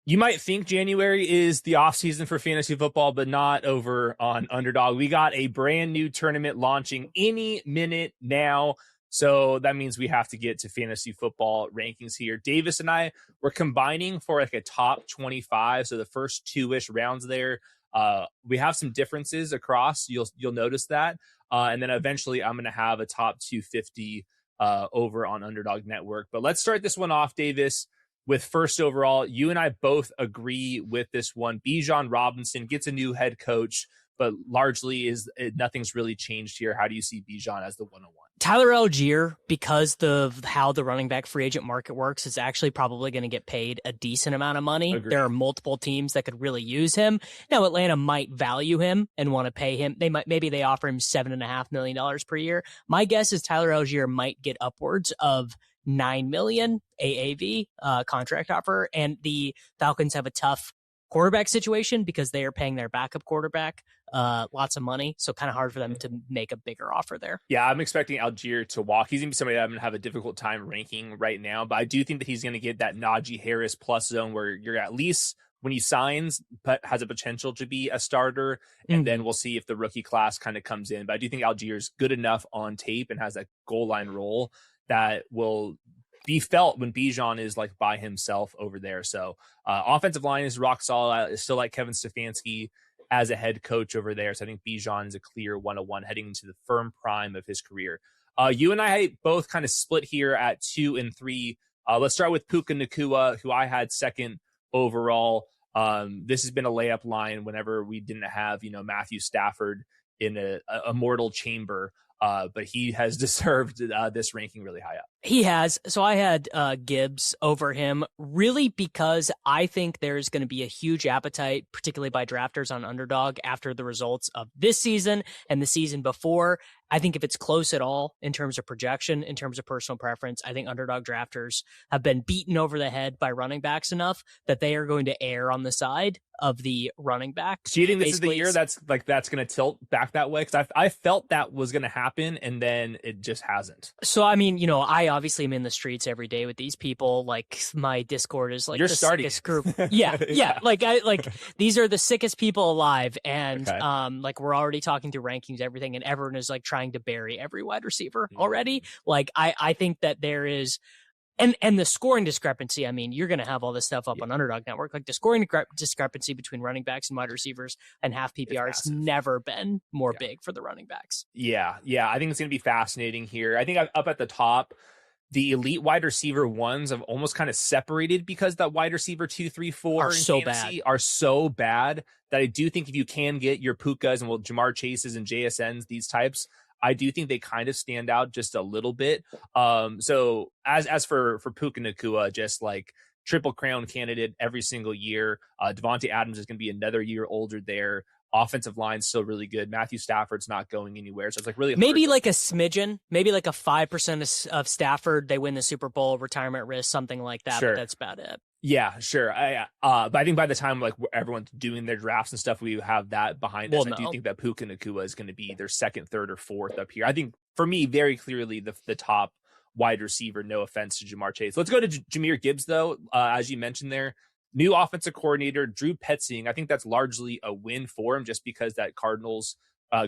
You might think January is the off season for fantasy football, but not over on Underdog. We got a brand new tournament launching any minute now. So that means we have to get to fantasy football rankings here. Davis and I were combining for like a top 25. So the first 2-ish rounds there. We have some differences across. You'll notice that. And then eventually I'm going to have a top 250 over on Underdog Network. But let's start this one off, Davis, with first overall. You and I both agree with this one. Bijan Robinson gets a new head coach, but largely nothing's really changed here. How do you see Bijan as the 101? Tyler Algier, because of how the running back free agent market works, is actually probably going to get paid a decent amount of money. Agreed. There are multiple teams that could really use him. Now, Atlanta might value him and want to pay him. Maybe they offer him $7.5 million per year. My guess is Tyler Algier might get upwards of $9 million AAV contract offer, and the Falcons have a tough quarterback situation because they are paying their backup quarterback lots of money, so kind of hard for them to make a bigger offer there. Yeah, I'm expecting Algier to walk. He's going to be somebody that I'm going to have a difficult time ranking right now, but I do think that he's going to get that Najee Harris plus zone where you're at least when he signs, but has a potential to be a starter, and then we'll see if the rookie class kind of comes in. But I do think Algier's good enough on tape and has that goal line role that will be felt when Bijan is like by himself over there. So offensive line is rock solid. I still like Kevin Stefanski as a head coach over there. So I think Bijan is a clear 101 heading into the firm prime of his career. You and I both kind of split here at 2 and 3. Let's start with Puka Nacua, who I had second overall. This has been a layup line whenever we didn't have, Matthew Stafford in a mortal chamber. But he has deserved this ranking really high up. He has. So I had Gibbs over him, really because I think there's going to be a huge appetite, particularly by drafters on Underdog after the results of this season and the season before. I think if it's close at all in terms of projection, in terms of personal preference, I think Underdog drafters have been beaten over the head by running backs enough that they are going to err on the side of the running back. Do you think this is the year that's going to tilt back that way? Because I felt that was going to happen, and then it just hasn't. So, I mean, I obviously am in the streets every day with these people. Like, my Discord is like You're the starting sickest group. Yeah. Like these are the sickest people alive. And like we're already talking through rankings, everything, and everyone is like trying to bury every wide receiver already. Like, I think that there is. And the scoring discrepancy, I mean, you're going to have all this stuff up on Underdog Network. Like the scoring discrepancy between running backs and wide receivers and half PPR has never been more big for the running backs. Yeah. I think it's going to be fascinating here. I think up at the top, the elite wide receiver ones have almost kind of separated because that wide receiver 2, 3, 4 are so bad that I do think if you can get your Pukas and Ja'Marr Chases and JSNs, these types, I do think they kind of stand out just a little bit. So as for Puka Nacua, just like triple crown candidate every single year. Devontae Adams is going to be another year older there. Offensive line still really good. Matthew Stafford's not going anywhere. So it's like really maybe like a smidgen, maybe like a 5% of Stafford. They win the Super Bowl, retirement risk, something like that. Sure. But that's about it. Yeah, sure. But I think by the time like everyone's doing their drafts and stuff, we have that behind us. I do think that Puka Nacua is going to be their second, third, or fourth up here. I think for me, very clearly the top wide receiver. No offense to Ja'Marr Chase. Let's go to Jahmyr Gibbs though. As you mentioned there, new offensive coordinator Drew Petzing. I think that's largely a win for him, just because that Cardinals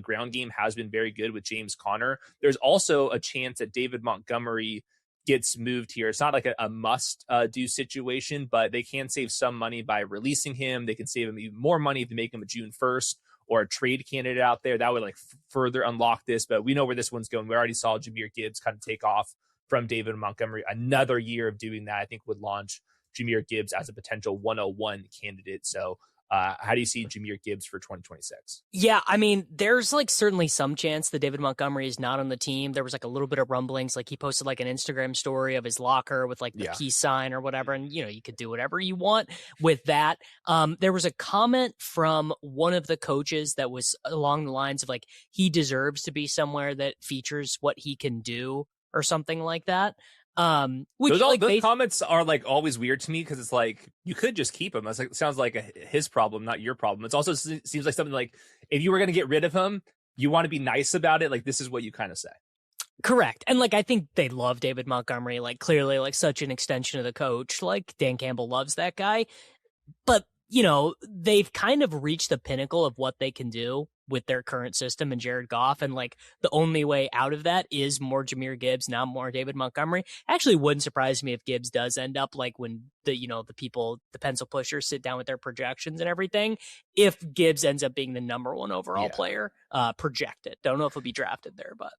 ground game has been very good with James Conner. There's also a chance that David Montgomery gets moved here. It's not like a must do situation, but they can save some money by releasing him. They can save him even more money if they make him a June 1st or a trade candidate out there. That would like further unlock this, but we know where this one's going. We already saw Jahmyr Gibbs kind of take off from David Montgomery. Another year of doing that, I think, would launch Jahmyr Gibbs as a potential 101 candidate. So how do you see Jahmyr Gibbs for 2026? Yeah, I mean, there's like certainly some chance that David Montgomery is not on the team. There was like a little bit of rumblings, like he posted like an Instagram story of his locker with like the peace sign or whatever. And, you could do whatever you want with that. There was a comment from one of the coaches that was along the lines of like, he deserves to be somewhere that features what he can do or something like that. Which those comments are like always weird to me, because it's like you could just keep him. It's like, it sounds like his problem, not your problem. It's also seems like something like if you were going to get rid of him, you want to be nice about it. Like this is what you kind of say. Correct. And like I think they love David Montgomery, like clearly like such an extension of the coach. Like Dan Campbell loves that guy. But, they've kind of reached the pinnacle of what they can do with their current system and Jared Goff. And like the only way out of that is more Jahmyr Gibbs, now more David Montgomery. Actually wouldn't surprise me if Gibbs does end up like when the pencil pushers sit down with their projections and everything, if Gibbs ends up being the number one overall player, projected. Don't know if he'll be drafted there, but.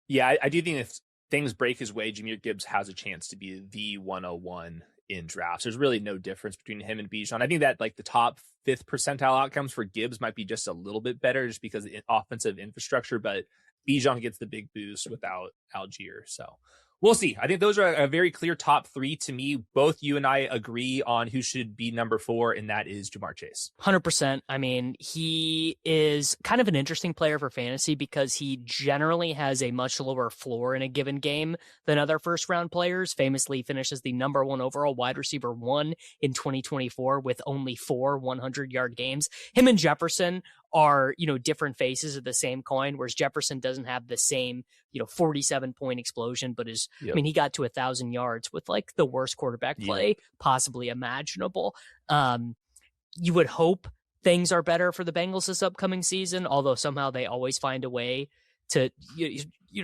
Yeah, I do think if things break his way, Jahmyr Gibbs has a chance to be the 101 in drafts. There's really no difference between him and Bijan. I think that like the top 5th percentile outcomes for Gibbs might be just a little bit better just because of offensive infrastructure, but Bijan gets the big boost without Algier. So we'll see. I think those are a very clear top 3 to me. Both you and I agree on who should be number 4, and that is Ja'Marr Chase. 100%. I mean, he is kind of an interesting player for fantasy because he generally has a much lower floor in a given game than other first-round players. Famously finishes the number 1 overall wide receiver 1 in 2024 with only 4 100-yard games. Him and Jefferson are, different faces of the same coin, whereas Jefferson doesn't have the same, 47-point explosion, but he got to 1,000 yards with like the worst quarterback play possibly imaginable. You would hope things are better for the Bengals this upcoming season, although somehow they always find a way to,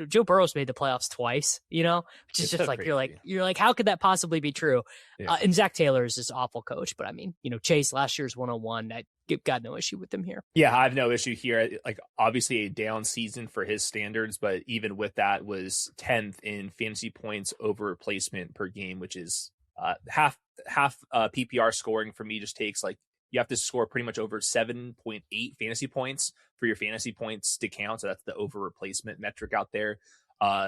Joe Burrow's made the playoffs twice, which is just like, crazy. you're like, how could that possibly be true? Yeah. And Zach Taylor is this awful coach, but I mean, Chase last year's 101, I got no issue with him here. Yeah, I have no issue here. Like obviously a down season for his standards, but even with that was 10th in fantasy points over replacement per game, which is half PPR scoring for me just takes like, you have to score pretty much over 7.8 fantasy points for your fantasy points to count. So that's the over replacement metric out there.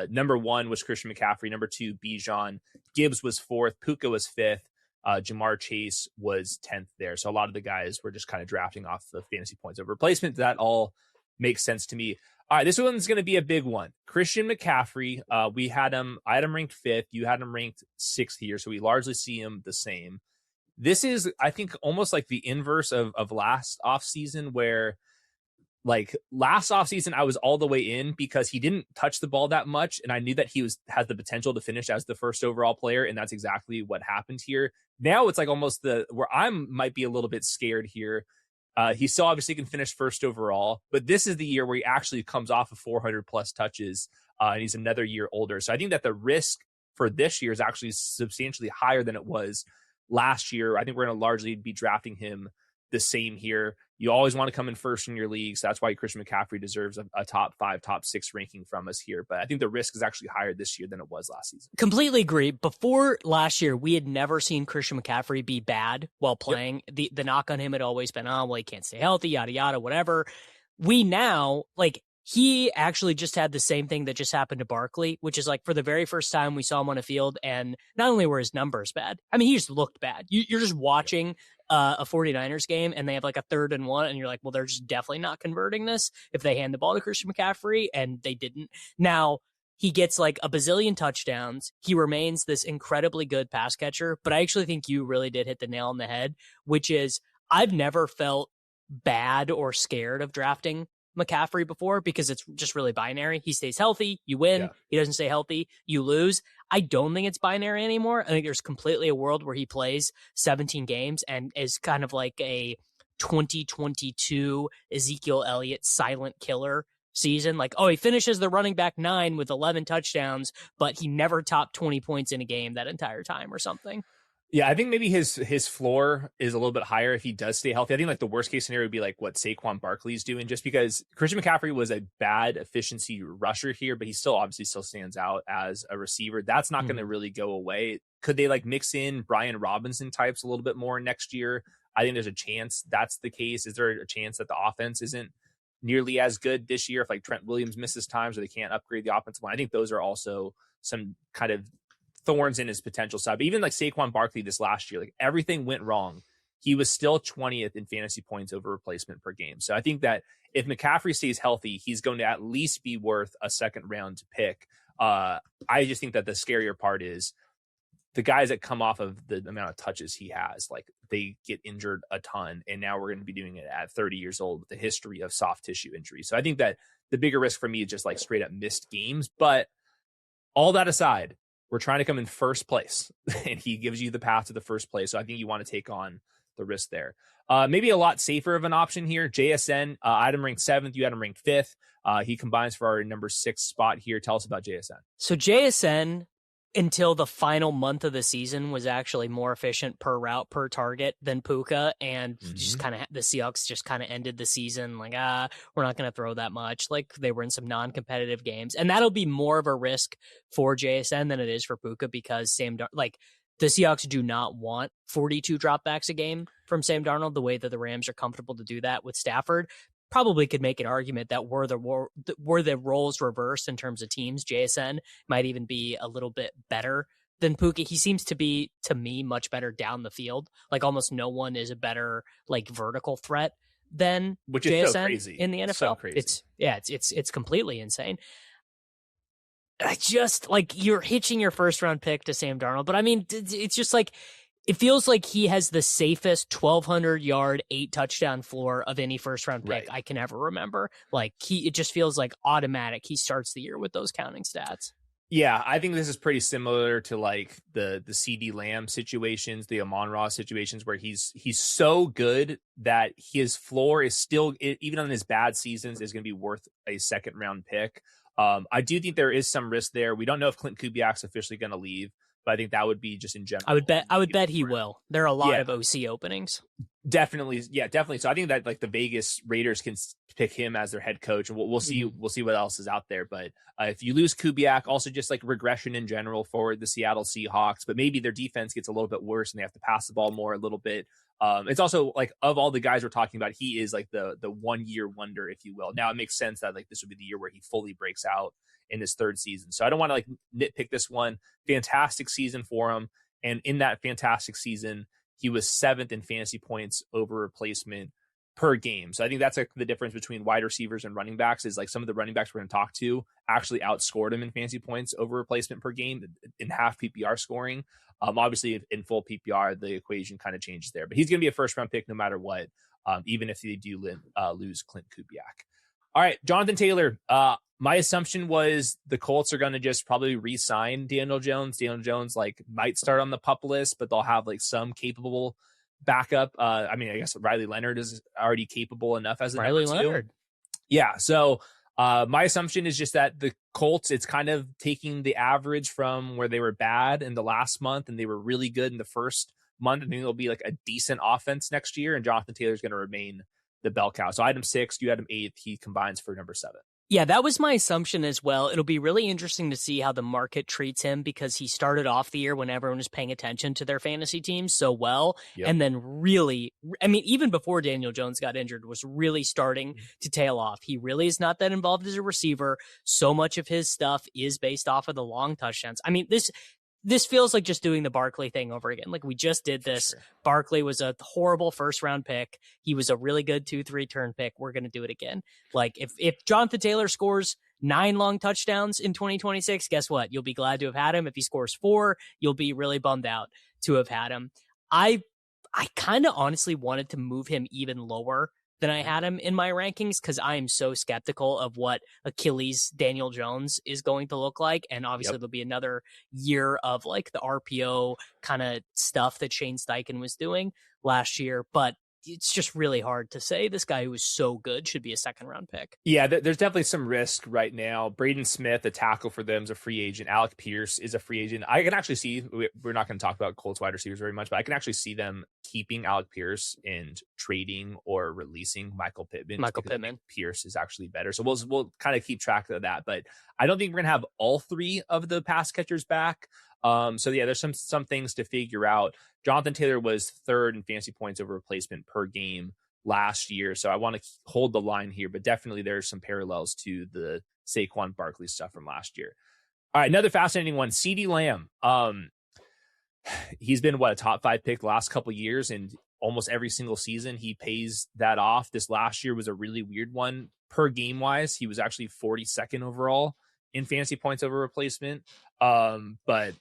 Number 1 was Christian McCaffrey. Number 2, Bijan. Gibbs was 4th. Puka was 5th. Ja'Marr Chase was 10th there. So a lot of the guys were just kind of drafting off the fantasy points over replacement. That all makes sense to me. All right, this one's going to be a big one. Christian McCaffrey. I had him ranked 5th. You had him ranked 6th here. So we largely see him the same. This is, I think, almost like the inverse of last offseason, where like last offseason, I was all the way in because he didn't touch the ball that much. And I knew that he had the potential to finish as the first overall player. And that's exactly what happened here. Now it's like almost where I might be a little bit scared here. He still obviously can finish first overall, but this is the year where he actually comes off of 400 plus touches. And he's another year older. So I think that the risk for this year is actually substantially higher than it was last year. I think we're going to largely be drafting him the same here. You always want to come in first in your leagues. That's why Christian McCaffrey deserves a top 5, top 6 ranking from us here. But I think the risk is actually higher this year than it was last season. Completely agree. Before last year, we had never seen Christian McCaffrey be bad while playing. Yep. The knock on him had always been, he can't stay healthy, yada, yada, whatever. We now, he actually just had the same thing that just happened to Barkley, which is like for the very first time we saw him on a field, and not only were his numbers bad, I mean, he just looked bad. You're just watching a 49ers game and they have like a 3rd and 1, and you're like, well, they're just definitely not converting this if they hand the ball to Christian McCaffrey, and they didn't. Now, he gets like a bazillion touchdowns. He remains this incredibly good pass catcher, but I actually think you really did hit the nail on the head, which is I've never felt bad or scared of drafting McCaffrey before because it's just really binary. He stays healthy, you win. Yeah. He doesn't stay healthy, you lose. I don't think it's binary anymore. I think there's completely a world where he plays 17 games and is kind of like a 2022 Ezekiel Elliott silent killer season. Like, he finishes the running back 9 with 11 touchdowns, but he never topped 20 points in a game that entire time or something. Yeah, I think maybe his floor is a little bit higher if he does stay healthy. I think like the worst case scenario would be like what Saquon Barkley is doing, just because Christian McCaffrey was a bad efficiency rusher here, but he obviously stands out as a receiver. That's not going to really go away. Could they like mix in Brian Robinson types a little bit more next year? I think there's a chance that's the case. Is there a chance that the offense isn't nearly as good this year if like Trent Williams misses times or they can't upgrade the offensive line? I think those are also some kind of thorns in his potential side. But even like Saquon Barkley this last year, like everything went wrong. He was still 20th in fantasy points over replacement per game. So I think that if McCaffrey stays healthy, he's going to at least be worth a 2nd round pick. I just think that the scarier part is the guys that come off of the amount of touches he has, like they get injured a ton. And now we're going to be doing it at 30 years old with a history of soft tissue injuries. So I think that the bigger risk for me is just like straight up missed games. But all that aside, we're trying to come in first place and he gives you the path to the first place. So I think you want to take on the risk there. Maybe a lot safer of an option here. JSN, I had him ranked 7th. You had him ranked 5th. He combines for our number 6 spot here. Tell us about JSN. So JSN, until the final month of the season, was actually more efficient per route, per target than Puka, and just kind of the Seahawks just kind of ended the season like, we're not going to throw that much. Like, they were in some non-competitive games, and that'll be more of a risk for JSN than it is for Puka, because the Seahawks do not want 42 dropbacks a game from Sam Darnold, the way that the Rams are comfortable to do that with Stafford. Probably could make an argument that were the roles reversed in terms of teams, JSN might even be a little bit better than Puka. He seems to be, to me, much better down the field. Like, almost no one is a better vertical threat than Which JSN is so crazy. in the NFL. So crazy. It's completely insane. I just you're hitching your first round pick to Sam Darnold, but I mean, it's just it feels like he has the safest 1,200-yard, 8-touchdown floor of any first-round pick I can ever remember. It just feels like automatic. He starts the year with those counting stats. Yeah, I think this is pretty similar to the CeeDee Lamb situations, the Amon-Ra situations, where he's so good that his floor is still, even on his bad seasons, is going to be worth a second-round pick. I do think there is some risk there. We don't know if Clint Kubiak's officially going to leave, but I think that would be just in general. I would bet he will. There are a lot of OC openings. Definitely. So I think that the Vegas Raiders can pick him as their head coach, and we'll see. We'll see what else is out there. But if you lose Kubiak, also just regression in general for the Seattle Seahawks. But maybe their defense gets a little bit worse, and they have to pass the ball more a little bit. It's also of all the guys we're talking about, he is the 1 year wonder, if you will. Now it makes sense that this would be the year where he fully breaks out in his third season. So I don't want to nitpick this one. Fantastic season for him. And in that fantastic season, he was 7th in fantasy points over replacement per game. So I think that's the difference between wide receivers and running backs, is some of the running backs we're going to talk to actually outscored him in fantasy points over replacement per game in half PPR scoring. Obviously in full PPR, the equation kind of changes there, but he's going to be a first round pick no matter what, even if they do lose Clint Kubiak. All right, Jonathan Taylor. My assumption was the Colts are going to just probably re-sign Daniel Jones. Daniel Jones might start on the PUP list, but they'll have some capable backup. I guess Riley Leonard is already capable enough as a Riley number 2. Leonard. Yeah. So my assumption is just that the Colts, it's kind of taking the average from where they were bad in the last month and they were really good in the first month. I think it'll be a decent offense next year, and Jonathan Taylor is going to remain the bell cow. So I had him 6th, you had him 8th. He combines for number 7. Yeah, that was my assumption as well. It'll be really interesting to see how the market treats him, because he started off the year when everyone was paying attention to their fantasy teams so well. Yep. And then really, even before Daniel Jones got injured, was really starting to tail off. He really is not that involved as a receiver. So much of his stuff is based off of the long touchdowns. This feels like just doing the Barkley thing over again. We just did this. Sure. Barkley was a horrible first-round pick. He was a really good 2-3 turn pick. We're going to do it again. If Jonathan Taylor scores 9 long touchdowns in 2026, guess what? You'll be glad to have had him. If he scores 4, you'll be really bummed out to have had him. I kind of honestly wanted to move him even lower than I had him in my rankings, because I am so skeptical of what Achilles Daniel Jones is going to look like. And obviously there'll be another year of the RPO kind of stuff that Shane Steichen was doing last year. But it's just really hard to say this guy who was so good should be a second-round pick. Yeah, there's definitely some risk right now. Braden Smith, a tackle for them, is a free agent. Alec Pierce is a free agent. I can actually see, we're not going to talk about Colts wide receivers very much, but I can actually see them keeping Alec Pierce and trading or releasing Michael Pittman. Pierce is actually better. So we'll kind of keep track of that. But I don't think we're going to have all 3 of the pass catchers back. So yeah, there's some things to figure out. Jonathan Taylor was 3rd in fantasy points over replacement per game last year. So I want to hold the line here, but definitely there's some parallels to the Saquon Barkley stuff from last year. All right, another fascinating one, CeeDee Lamb. He's been a top 5 pick the last couple of years, and almost every single season he pays that off. This last year was a really weird one. Per game wise, he was actually 42nd overall in fantasy points over replacement. But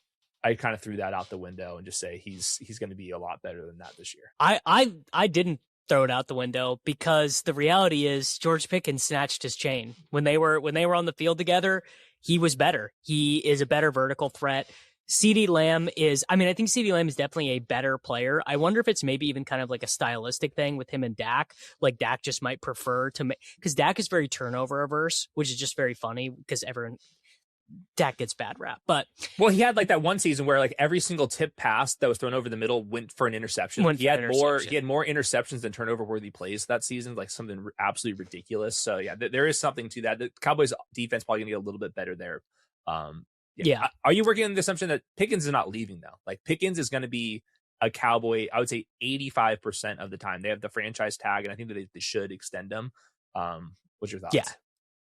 I kind of threw that out the window and just say he's going to be a lot better than that this year. I didn't throw it out the window, because the reality is George Pickens snatched his chain when they were on the field together. He was better. He is a better vertical threat. CeeDee Lamb is, I think CeeDee Lamb is definitely a better player. I wonder if it's maybe even kind of like a stylistic thing with him and Dak. Like Dak just might prefer to make, because Dak is very turnover averse, which is just very funny because Dak gets bad rap. But well, he had like that one season where like every single tip pass that was thrown over the middle went for an interception. He had more interceptions than turnover worthy plays that season, like something absolutely ridiculous. So yeah, there is something to that. The Cowboys defense probably gonna get a little bit better there. Yeah. Are you working on the assumption that Pickens is not leaving though? Like Pickens is going to be a Cowboy, I would say 85% of the time. They have the franchise tag, and I think that they should extend him. What's your thoughts?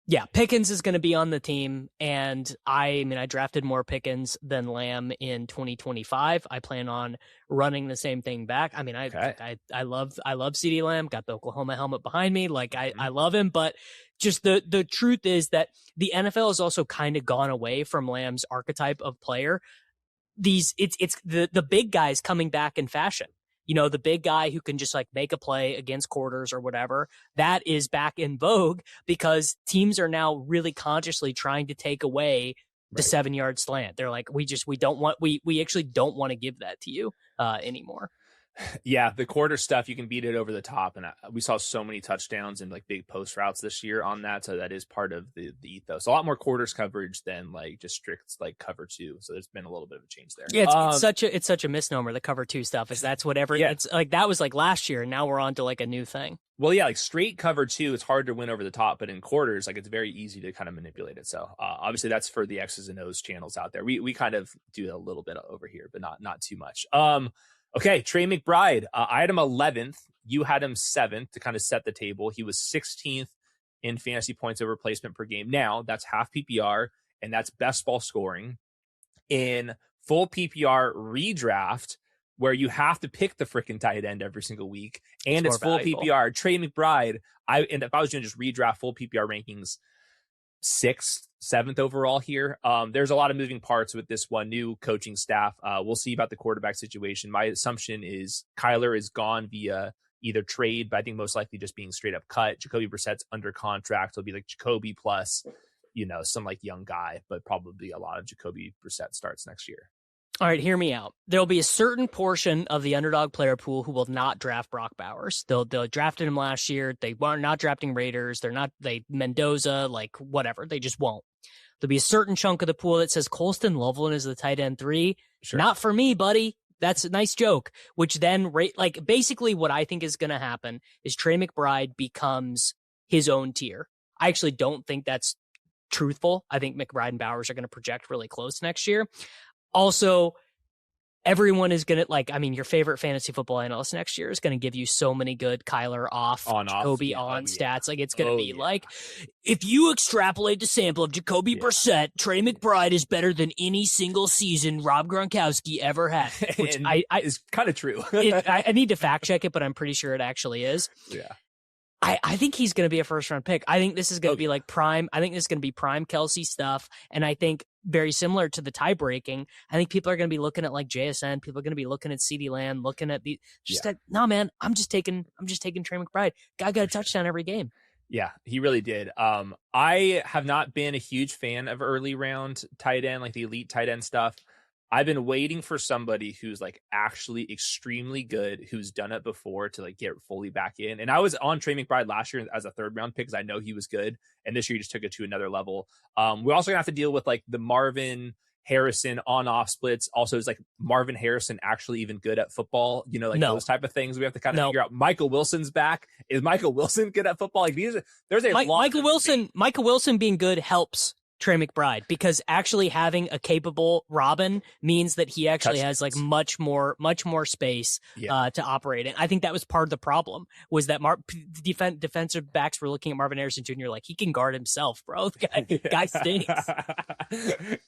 Yeah, Pickens is going to be on the team, and I drafted more Pickens than Lamb in 2025. I plan on running the same thing back. I love CeeDee Lamb. Got the Oklahoma helmet behind me. Like I love him, but just the truth is that the NFL has also kind of gone away from Lamb's archetype of player. It's the big guys coming back in fashion. You know, the big guy who can just like make a play against quarters or whatever, that is back in vogue because teams are now really consciously trying to take away the 7-yard slant. They're like, we actually don't want to give that to you anymore. Yeah, the quarter stuff, you can beat it over the top. And we saw so many touchdowns and like big post routes this year on that. So that is part of the ethos. A lot more quarters coverage than like just strict like cover 2. So there's been a little bit of a change there. Yeah, it's such a misnomer. The cover 2 stuff is that's whatever. Yeah. It's like that was like last year. And now we're on to like a new thing. Well, yeah, like straight cover 2, it's hard to win over the top, but in quarters, like it's very easy to kind of manipulate it. So obviously that's for the X's and O's channels out there. We kind of do a little bit over here, but not too much. Okay, Trey McBride. I had him 11th. You had him 7th to kind of set the table. He was 16th in fantasy points over replacement per game. Now, that's half PPR, and that's best ball scoring. In full PPR redraft, where you have to pick the freaking tight end every single week, and it's full valuable. PPR, Trey McBride, and if I was doing just redraft full PPR rankings, 6th, 7th overall here. There's a lot of moving parts with this one new coaching staff. We'll see about the quarterback situation. My assumption is Kyler is gone via either trade, but I think most likely just being straight up cut. Jacoby Brissett's under contract. It'll be like Jacoby plus, some like young guy, but probably a lot of Jacoby Brissett starts next year. All right, hear me out. There'll be a certain portion of the underdog player pool who will not draft Brock Bowers. They'll drafted him last year. They are not drafting Raiders. Mendoza, like whatever. They just won't. There'll be a certain chunk of the pool that says Colston Loveland is the tight end 3. Sure. Not for me, buddy. That's a nice joke. Which then, basically what I think is going to happen is Trey McBride becomes his own tier. I actually don't think that's truthful. I think McBride and Bowers are going to project really close next year. Also, everyone is going to, your favorite fantasy football analyst next year is going to give you so many good Kyler Jacoby on stats. Like, it's going to be like, if you extrapolate the sample of Jacoby Brissett, Trey McBride is better than any single season Rob Gronkowski ever had. Which is kind of true. I need to fact check it, but I'm pretty sure it actually is. Yeah. I think he's going to be a first round pick. I think this is going to be like prime. I think this is going to be prime Kelsey stuff. And I think very similar to the tie breaking, I think people are going to be looking at like JSN. People are going to be looking at CeeDee Lamb, looking at no, man, I'm just taking Trey McBride. Guy got a touchdown every game. Yeah, he really did. I have not been a huge fan of early round tight end, like the elite tight end stuff. I've been waiting for somebody who's like actually extremely good, who's done it before to like get fully back in. And I was on Trey McBride last year as a 3rd round pick because I know he was good. And this year he just took it to another level. We're also gonna have to deal with like the Marvin Harrison on-off splits. Also, is like Marvin Harrison actually even good at football? Those type of things we have to kind of figure out. Michael Wilson's back. Is Michael Wilson good at football? Like there's a Michael Wilson being good helps Trey McBride, because actually having a capable Robin means that he actually has like much more space to operate in. I think that was part of the problem, was that defensive backs were looking at Marvin Harrison Jr. like, he can guard himself, bro. Guy stinks.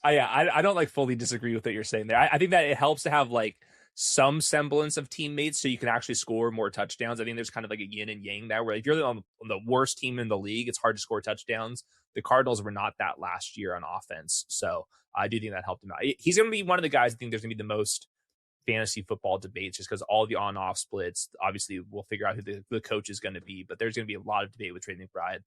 I don't like fully disagree with what you're saying there. I think that it helps to have like some semblance of teammates so you can actually score more touchdowns. I think there's kind of like a yin and yang there, where if you're on the worst team in the league, it's hard to score touchdowns. The Cardinals were not that last year on offense. So I do think that helped him out. He's going to be one of the guys I think there's going to be the most fantasy football debates just because all the on-off splits, obviously we'll figure out who the coach is going to be, but there's going to be a lot of debate with Trey McBride.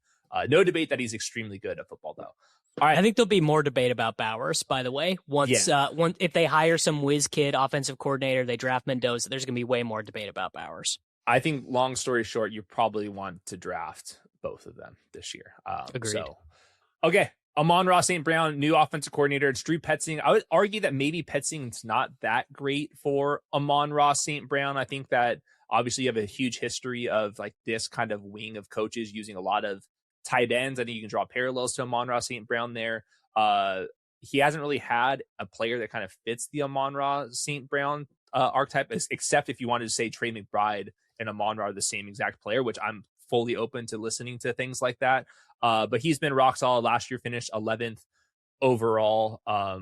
No debate that he's extremely good at football, though. All right. I think there'll be more debate about Bowers, by the way. Once if they hire some whiz kid offensive coordinator, they draft Mendoza, there's going to be way more debate about Bowers. I think, long story short, you probably want to draft both of them this year. Agreed. So, okay. Amon-Ra St. Brown, new offensive coordinator. It's Drew Petzing. I would argue that maybe Petzing's not that great for Amon-Ra St. Brown. I think that obviously you have a huge history of like this kind of wing of coaches using a lot of tight ends. I think you can draw parallels to Amon-Ra St. Brown there. He hasn't really had a player that kind of fits the Amon-Ra St. Brown archetype, except if you wanted to say Trey McBride and Amon-Ra are the same exact player, which I'm fully open to listening to things like that. But he's been rock solid. Last year finished 11th overall. How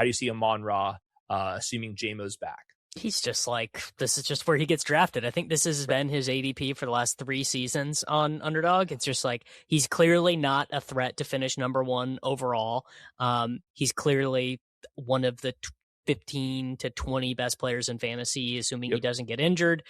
do you see Amon-Ra, assuming J-Mo's back? He's just like, this is just where he gets drafted. I think this has been his ADP for the last 3 seasons on Underdog. It's just like, he's clearly not a threat to finish number 1 overall. He's clearly one of the 15 to 20 best players in fantasy, assuming he doesn't get injured.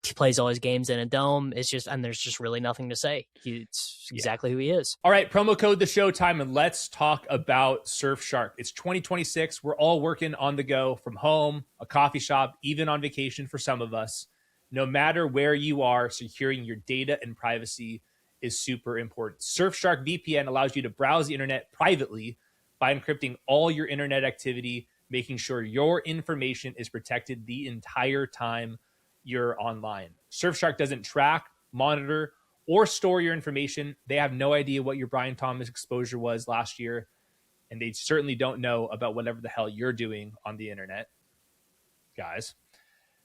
He plays all his games in a dome. It's just, and there's just really nothing to say. It's exactly who he is. All right, promo code the Showtime, and let's talk about Surfshark. It's 2026. We're all working on the go from home, a coffee shop, even on vacation for some of us. No matter where you are, securing your data and privacy is super important. Surfshark VPN allows you to browse the internet privately by encrypting all your internet activity, making sure your information is protected the entire time you're online. Surfshark doesn't track, monitor, or store your information. They have no idea what your Brian Thomas exposure was last year, and they certainly don't know about whatever the hell you're doing on the internet, guys.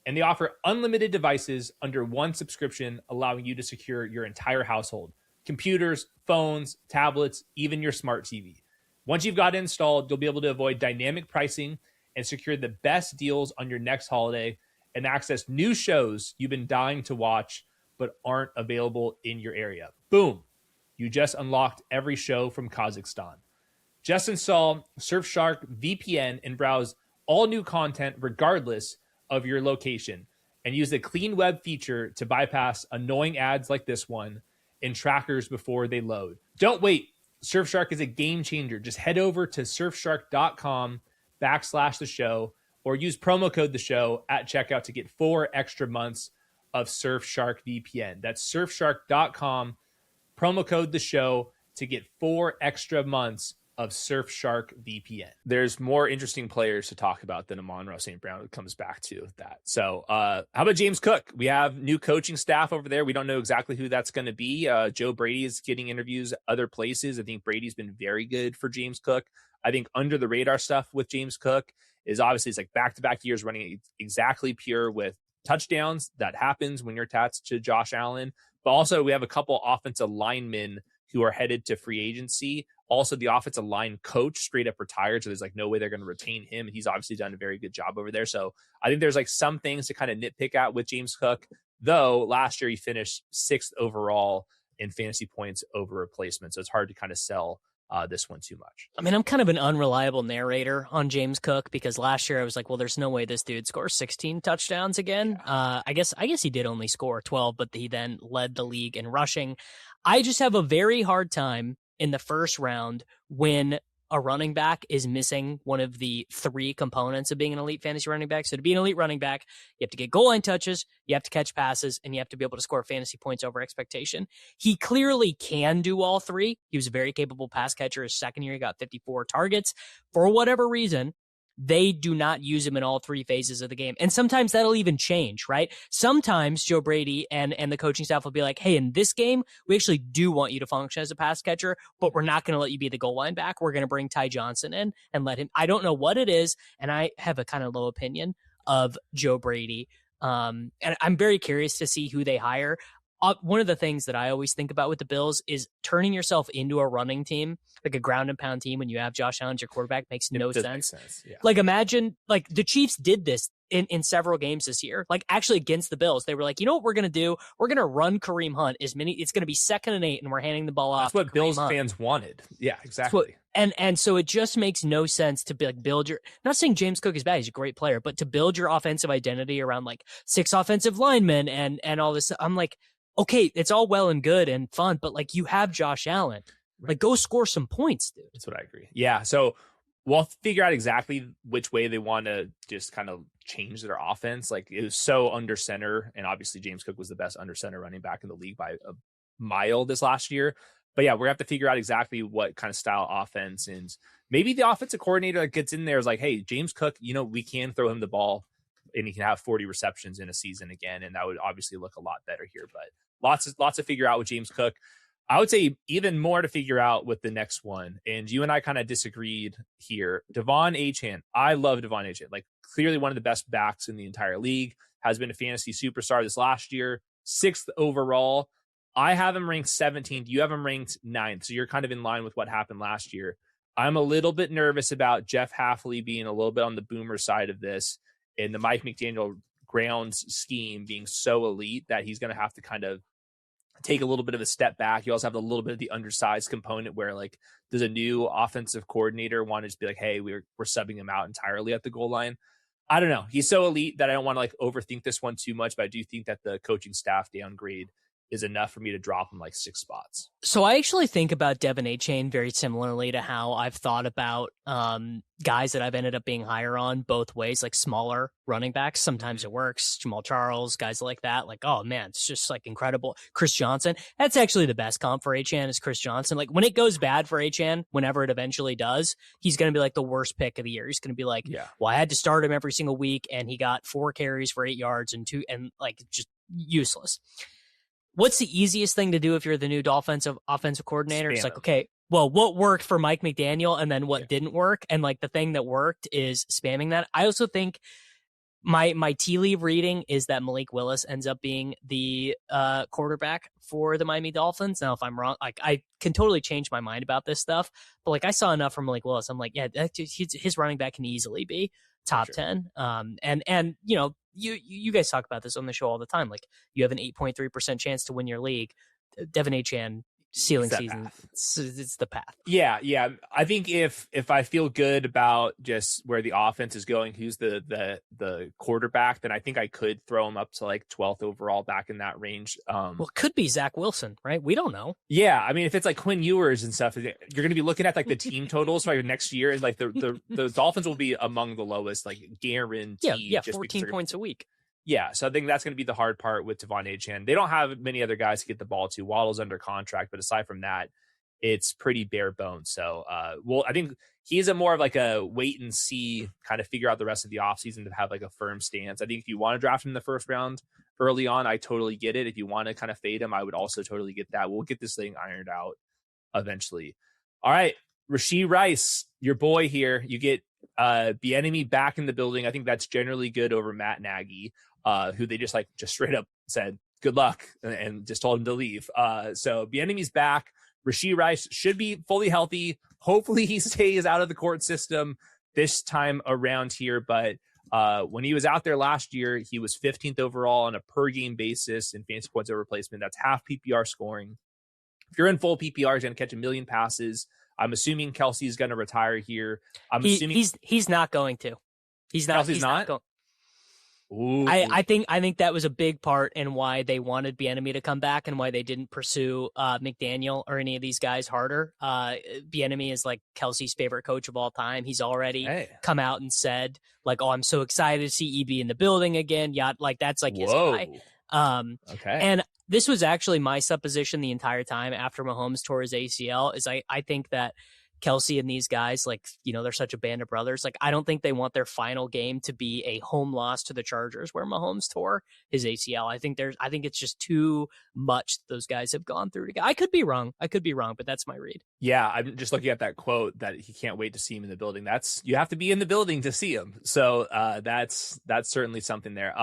And they offer unlimited devices under one subscription, allowing you to secure your entire household. Computers, phones, tablets, even your smart TV. Once you've got it installed, you'll be able to avoid dynamic pricing and secure the best deals on your next holiday, and access new shows you've been dying to watch but aren't available in your area. Boom. You just unlocked every show from Kazakhstan. Just install Surfshark VPN and browse all new content regardless of your location. And use the clean web feature to bypass annoying ads like this one and trackers before they load. Don't wait. Surfshark is a game changer. Just head over to surfshark.com/the show or use promo code the show at checkout to get 4 extra months of Surfshark VPN. That's surfshark.com, promo code the show to get 4 extra months of Surfshark VPN. There's more interesting players to talk about than Amon-Ra St. Brown. It comes back to that. So how about James Cook? We have new coaching staff over there. We don't know exactly who that's going to be. Joe Brady is getting interviews other places. I think Brady's been very good for James Cook. I think under the radar stuff with James Cook is obviously it's like back-to-back years running exactly pure with touchdowns. That happens when you're attached to Josh Allen. But also we have a couple offensive linemen who are headed to free agency. Also, the offensive line coach straight up retired. So there's like no way they're going to retain him. He's obviously done a very good job over there. So I think there's like some things to kind of nitpick at with James Cook, though last year he finished 6th overall in fantasy points over replacement. So it's hard to kind of sell this one too much. I mean, I'm kind of an unreliable narrator on James Cook because last year I was like, well, there's no way this dude scores 16 touchdowns again. Yeah. I guess he did only score 12, but he then led the league in rushing. I just have a very hard time in the first round when a running back is missing one of the 3 components of being an elite fantasy running back. So to be an elite running back, you have to get goal line touches, you have to catch passes, and you have to be able to score fantasy points over expectation. He clearly can do all 3. He was a very capable pass catcher. His second year, he got 54 targets. For whatever reason, they do not use him in all 3 phases of the game. And sometimes that'll even change, right? Sometimes Joe Brady and the coaching staff will be like, hey, in this game, we actually do want you to function as a pass catcher, but we're not going to let you be the goal line back. We're going to bring Ty Johnson in and let him. I don't know what it is, and I have a kind of low opinion of Joe Brady. And I'm very curious to see who they hire. One of the things that I always think about with the Bills is turning yourself into a running team, like a ground and pound team when you have Josh Allen as your quarterback makes no sense. Yeah. Like imagine, like the Chiefs did this in several games this year, like actually against the Bills. They were like, you know what we're going to do? We're going to run Kareem Hunt it's going to be 2nd and 8 and we're handing the ball off. That's what Bills fans wanted. Yeah, exactly. And so it just makes no sense to build your, not saying James Cook is bad, he's a great player, but to build your offensive identity around like 6 offensive linemen and all this. I'm like, okay, it's all well and good and fun, but like you have Josh Allen, like go score some points, dude. That's what I agree. Yeah. So we'll figure out exactly which way they want to just kind of change their offense. Like it was so under center, and obviously James Cook was the best under center running back in the league by a mile this last year. But yeah, we're gonna have to figure out exactly what kind of style offense, and maybe the offensive coordinator that gets in there is like, hey, James Cook, we can throw him the ball and he can have 40 receptions in a season again. And that would obviously look a lot better here, but lots to figure out with James Cook. I would say even more to figure out with the next one. And you and I kind of disagreed here. Devon Achane. I love Devon Achane. Like clearly one of the best backs in the entire league, has been a fantasy superstar this last year, 6th overall. I have him ranked 17th. You have him ranked 9th. So you're kind of in line with what happened last year. I'm a little bit nervous about Jeff Hafley being a little bit on the boomer side of this, and the Mike McDaniel grounds scheme being so elite that he's going to have to kind of take a little bit of a step back. You also have a little bit of the undersized component where like, does a new offensive coordinator want to just be like, hey, we're subbing him out entirely at the goal line? I don't know. He's so elite that I don't want to like overthink this one too much, but I do think that the coaching staff downgrade is enough for me to drop him like 6 spots. So I actually think about Devon Achane very similarly to how I've thought about guys that I've ended up being higher on both ways, like smaller running backs. Sometimes it works. Jamal Charles, guys like that. Like, oh man, it's just like incredible. Chris Johnson. That's actually the best comp for Achane is Chris Johnson. Like when it goes bad for Achane, whenever it eventually does, he's going to be like the worst pick of the year. He's going to be like, well, I had to start him every single week and he got 4 carries for 8 yards and like just useless. What's the easiest thing to do if you're the new offensive coordinator? It's like, okay, well, what worked for Mike McDaniel and then what didn't work? And like the thing that worked is spamming that. I also think my tea leaf reading is that Malik Willis ends up being the quarterback for the Miami Dolphins. Now, if I'm wrong, like I can totally change my mind about this stuff, but like I saw enough from Malik Willis. I'm like, yeah, his running back can easily be top 10. And you guys talk about this on the show all the time. Like you have an 8.3% chance to win your league. Devon Achane ceiling season, it's the path. Yeah. I think if I feel good about just where the offense is going, who's the quarterback, then I think I could throw him up to like 12th overall, back in that range. Well, it could be Zach Wilson, right? We don't know. Yeah, I mean, if it's like Quinn Ewers and stuff, you're going to be looking at like the team totals for like next year, and like the Dolphins will be among the lowest, like guaranteed. Yeah, 14 points a week. Yeah, so I think that's going to be the hard part with Devon Achane. They don't have many other guys to get the ball to. Waddle's under contract, but aside from that, it's pretty bare bones. So, I think he's a more of like a wait and see, kind of figure out the rest of the offseason to have like a firm stance. I think if you want to draft him in the first round early on, I totally get it. If you want to kind of fade him, I would also totally get that. We'll get this thing ironed out eventually. All right, Rashee Rice, your boy here. You get Bieniemy back in the building. I think that's generally good over Matt Nagy, who they just straight up said good luck and just told him to leave. So Bieniemy's back. Rashee Rice should be fully healthy. Hopefully he stays out of the court system this time around here. But when he was out there last year, he was 15th overall on a per game basis in fantasy points over replacement. That's half PPR scoring. If you're in full PPR, he's going to catch 1 million passes. I'm assuming Kelsey's going to retire here. Assuming he's not going to. He's not. Kelsey's not going. Ooh. I think that was a big part in why they wanted Bieniemy to come back and why they didn't pursue McDaniel or any of these guys harder. Bieniemy is like Kelsey's favorite coach of all time. He's already come out and said like, "Oh, I'm so excited to see EB in the building again." Yeah, like that's like his guy. Okay. And this was actually my supposition the entire time after Mahomes tore his ACL. Is I think that Kelsey and these guys, like, they're such a band of brothers. Like, I don't think they want their final game to be a home loss to the Chargers where Mahomes tore his ACL. I think it's just too much those guys have gone through together. I could be wrong, but that's my read. Yeah, I'm just looking at that quote that he can't wait to see him in the building. You have to be in the building to see him. So that's certainly something there.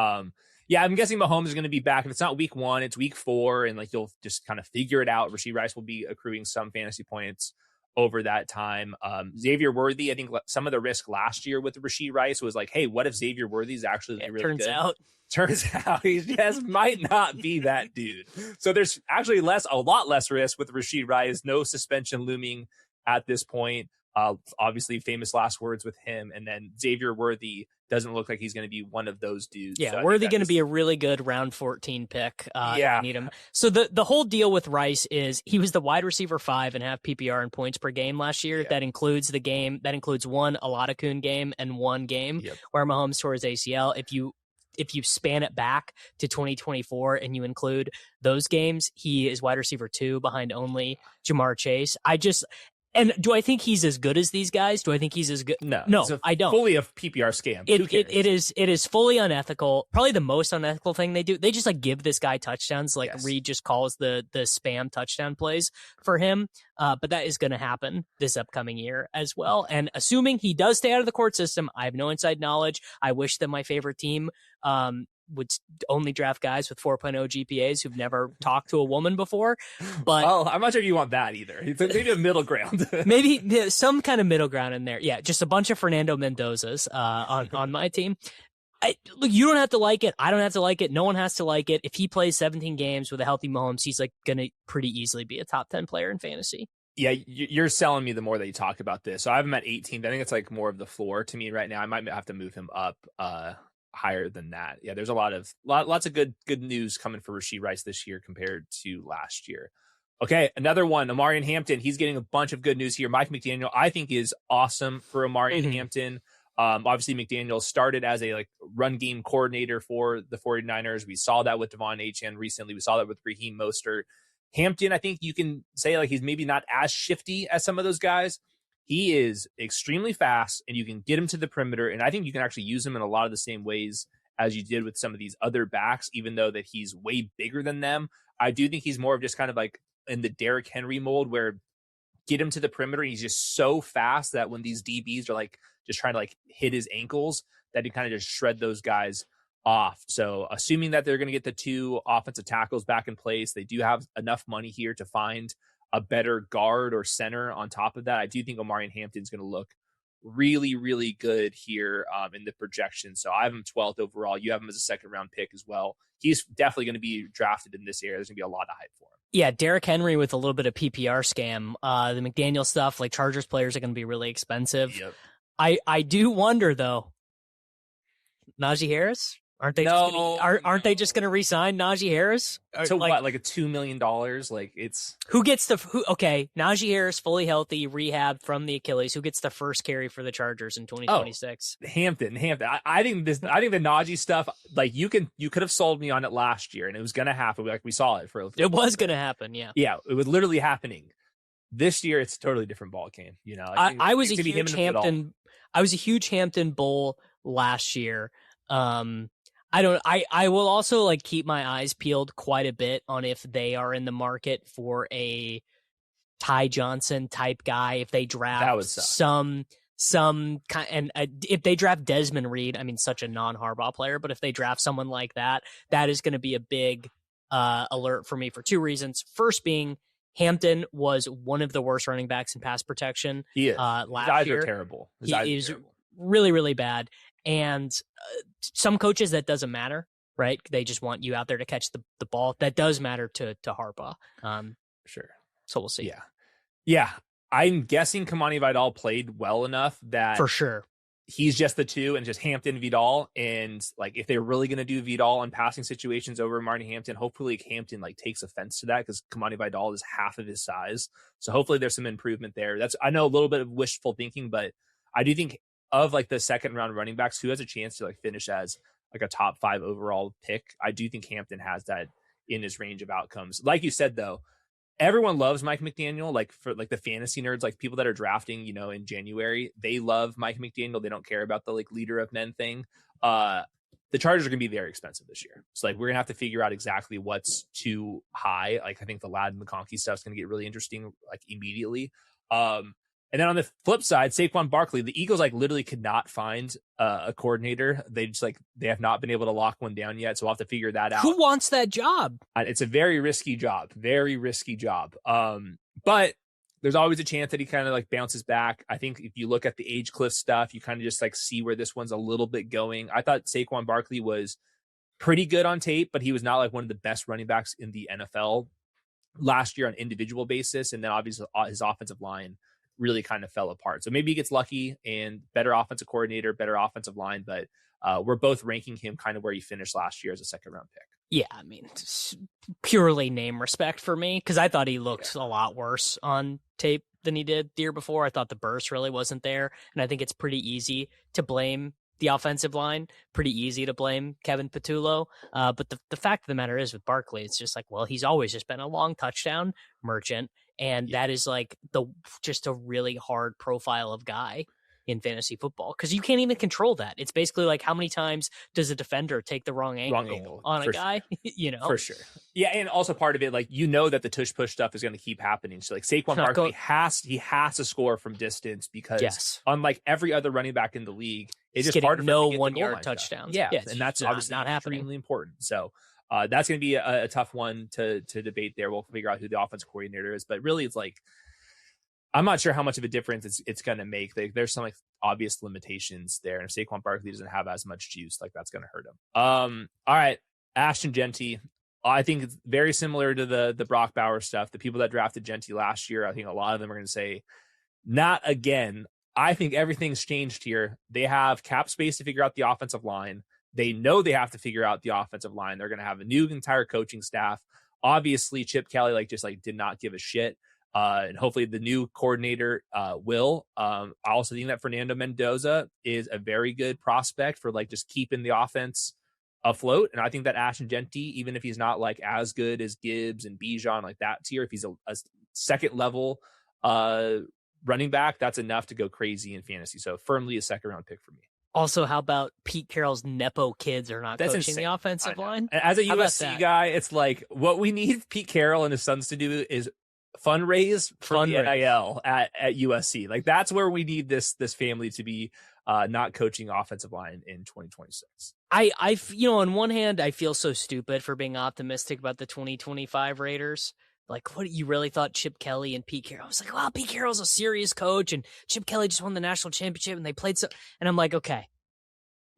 Yeah, I'm guessing Mahomes is going to be back. If it's not week 1, it's week 4, and like you'll just kind of figure it out. Rashee Rice will be accruing some fantasy points over that time. Xavier Worthy, I think some of the risk last year with Rashee Rice was like, hey, what if Xavier Worthy is actually really good? Turns out he just might not be that dude. So there's actually a lot less risk with Rashee Rice. No suspension looming at this point. Obviously, famous last words with him. And then Xavier Worthy doesn't look like he's going to be one of those dudes. Yeah, so Worthy going to be a really good round 14 pick. Yeah. Need him. So the whole deal with Rice is he was the wide receiver 5 and half PPR in points per game last year. Yeah. That includes one Aladakun game and one game where Mahomes tore his ACL. If you span it back to 2024 and you include those games, he is wide receiver 2 behind only Ja'Marr Chase. And do I think he's as good as these guys? Do I think he's as good? No, I don't. Fully a PPR scam. It is fully unethical. Probably the most unethical thing they do. They just like give this guy touchdowns. Like Reed just calls the spam touchdown plays for him. But that is going to happen this upcoming year as well. And assuming he does stay out of the court system, I have no inside knowledge. I wish that my favorite team would only draft guys with 4.0 GPAs who've never talked to a woman before. But I'm not sure you want that either. Maybe a middle ground. Maybe some kind of middle ground in there. Yeah, just a bunch of Fernando Mendozas on my team. Look, you don't have to like it. I don't have to like it. No one has to like it. If he plays 17 games with a healthy Mahomes, he's like going to pretty easily be a top 10 player in fantasy. Yeah, you're selling me the more that you talk about this. So I have him at 18th. I think it's like more of the floor to me right now. I might have to move him up higher than that. Yeah, there's lots of good news coming for Rashee Rice this year compared to last year. Okay, another one, Omarion Hampton. He's getting a bunch of good news here. Mike McDaniel, I think, is awesome for Omarion Hampton. Obviously, McDaniel started as a run game coordinator for the 49ers. We saw that with Devon Achane recently. We saw that with Raheem Mostert. Hampton, I think you can say he's maybe not as shifty as some of those guys. He is extremely fast, and you can get him to the perimeter, and I think you can actually use him in a lot of the same ways as you did with some of these other backs, even though that he's way bigger than them. I do think he's more of just kind of like in the Derrick Henry mold where get him to the perimeter, and he's just so fast that when these DBs are just trying to hit his ankles, that he kind of just shred those guys off. So assuming that they're going to get the 2 offensive tackles back in place, they do have enough money here to find a better guard or center on top of that. I do think Omarion Hampton's going to look really, really good here in the projection. So I have him 12th overall. You have him as a second round pick as well. He's definitely going to be drafted in this area. There's going to be a lot of hype for him. Yeah, Derrick Henry with a little bit of PPR scam. The McDaniel stuff, Chargers players are going to be really expensive. Yep. I do wonder though, Najee Harris? Aren't they just going to re-sign Najee Harris? So what, like a $2 million? It's who gets Najee Harris fully healthy, rehab from the Achilles. Who gets the first carry for the Chargers in 2026? Hampton. I think the Najee stuff, you could have sold me on it last year, and it was going to happen. We saw it for it was going to happen. Yeah, it was literally happening. This year, it's a totally different ball game. I was a huge Hampton. I was a huge Hampton bull last year. I will also kind my eyes peeled quite a bit on if they are in the market for a Ty Johnson type guy. If they draft some kind, and if they draft Desmond Reed, I mean, such a non-Harbaugh player, but if they draft someone like that, that is going to be a big alert for me for 2 reasons. First being Hampton was one of the worst running backs in pass protection. He is. Last His eyes year. Are terrible. He is really, really bad. And some coaches, that doesn't matter, right? They just want you out there to catch the ball. That does matter to Harbaugh. Sure. So we'll see. Yeah. I'm guessing Kamani Vidal played well enough that for sure he's just the 2 and just Hampton Vidal. And if they're really going to do Vidal in passing situations over Marty Hampton, hopefully Hampton takes offense to that because Kamani Vidal is half of his size. So hopefully there's some improvement there. I know a little bit of wishful thinking, but I do think of the second round running backs who has a chance to finish as a top 5 overall pick. I do think Hampton has that in his range of outcomes. Like you said, though, everyone loves Mike McDaniel. For the fantasy nerds, people that are drafting, in January, they love Mike McDaniel. They don't care about the leader of men thing. The Chargers are going to be very expensive this year. So we're going to have to figure out exactly what's too high. I think the Ladd McConkey stuff is going to get really interesting immediately. And then on the flip side, Saquon Barkley, the Eagles literally could not find a coordinator. They just they have not been able to lock one down yet. So we'll have to figure that out. Who wants that job? It's a very risky job. But there's always a chance that he kind of like bounces back. I think if you look at the age cliff stuff, you kind of just like see where this one's a little bit going. I thought Saquon Barkley was pretty good on tape, but he was not like one of the best running backs in the NFL last year on individual basis. And then obviously his offensive line really kind of fell apart. So maybe he gets lucky and better offensive coordinator, better offensive line, but we're both ranking him kind of where he finished last year as a second round pick. Yeah, I mean, purely name respect for me, because I thought he looked a lot worse on tape than he did the year before. I thought the burst really wasn't there, and I think it's pretty easy to blame the offensive line, pretty easy to blame Kevin Patullo. But the fact of the matter is with Barkley, it's just like, well, he's always just been a long touchdown merchant, and that is like just a really hard profile of guy in fantasy football, because you can't even control that. It's basically like, how many times does a defender take the wrong angle on a guy? Sure. For sure. Yeah, and also part of it, like, that the tush push stuff is going to keep happening. So like Saquon Barkley has to score from distance, because unlike every other running back in the league, it's just hard to no 1 yard touchdowns. Yeah, and that's obviously not happening. Extremely important. So that's going to be a tough one to debate there. We'll figure out who the offensive coordinator is, but really it's like, I'm not sure how much of a difference it's going to make. There's some like obvious limitations there. And if Saquon Barkley doesn't have as much juice, like that's going to hurt him. All right. Ashton Jeanty. I think it's very similar to the Brock Bowers stuff. The people that drafted Jeanty last year, I think a lot of them are going to say, not again. I think everything's changed here. They have cap space to figure out the offensive line. They know they have to figure out the offensive line. They're going to have a new entire coaching staff. Obviously, Chip Kelly did not give a shit. And hopefully the new coordinator will. I also think that Fernando Mendoza is a very good prospect for like just keeping the offense afloat. And I think that Ashton Jeanty, even if he's not like as good as Gibbs and Bijan, like that tier, if he's a second level running back, that's enough to go crazy in fantasy. So firmly a second round pick for me. Also, how about Pete Carroll's Nepo kids are not coaching the offensive line? As a USC guy, it's like what we need Pete Carroll and his sons to do is fundraise for the NIL at USC. Like that's where we need this family to be not coaching offensive line in 2026. I on one hand, I feel so stupid for being optimistic about the 2025 Raiders. Like, what, you really thought Chip Kelly and Pete Carroll? I was like, wow, Pete Carroll's a serious coach, and Chip Kelly just won the national championship, and they played so. And I'm like, okay,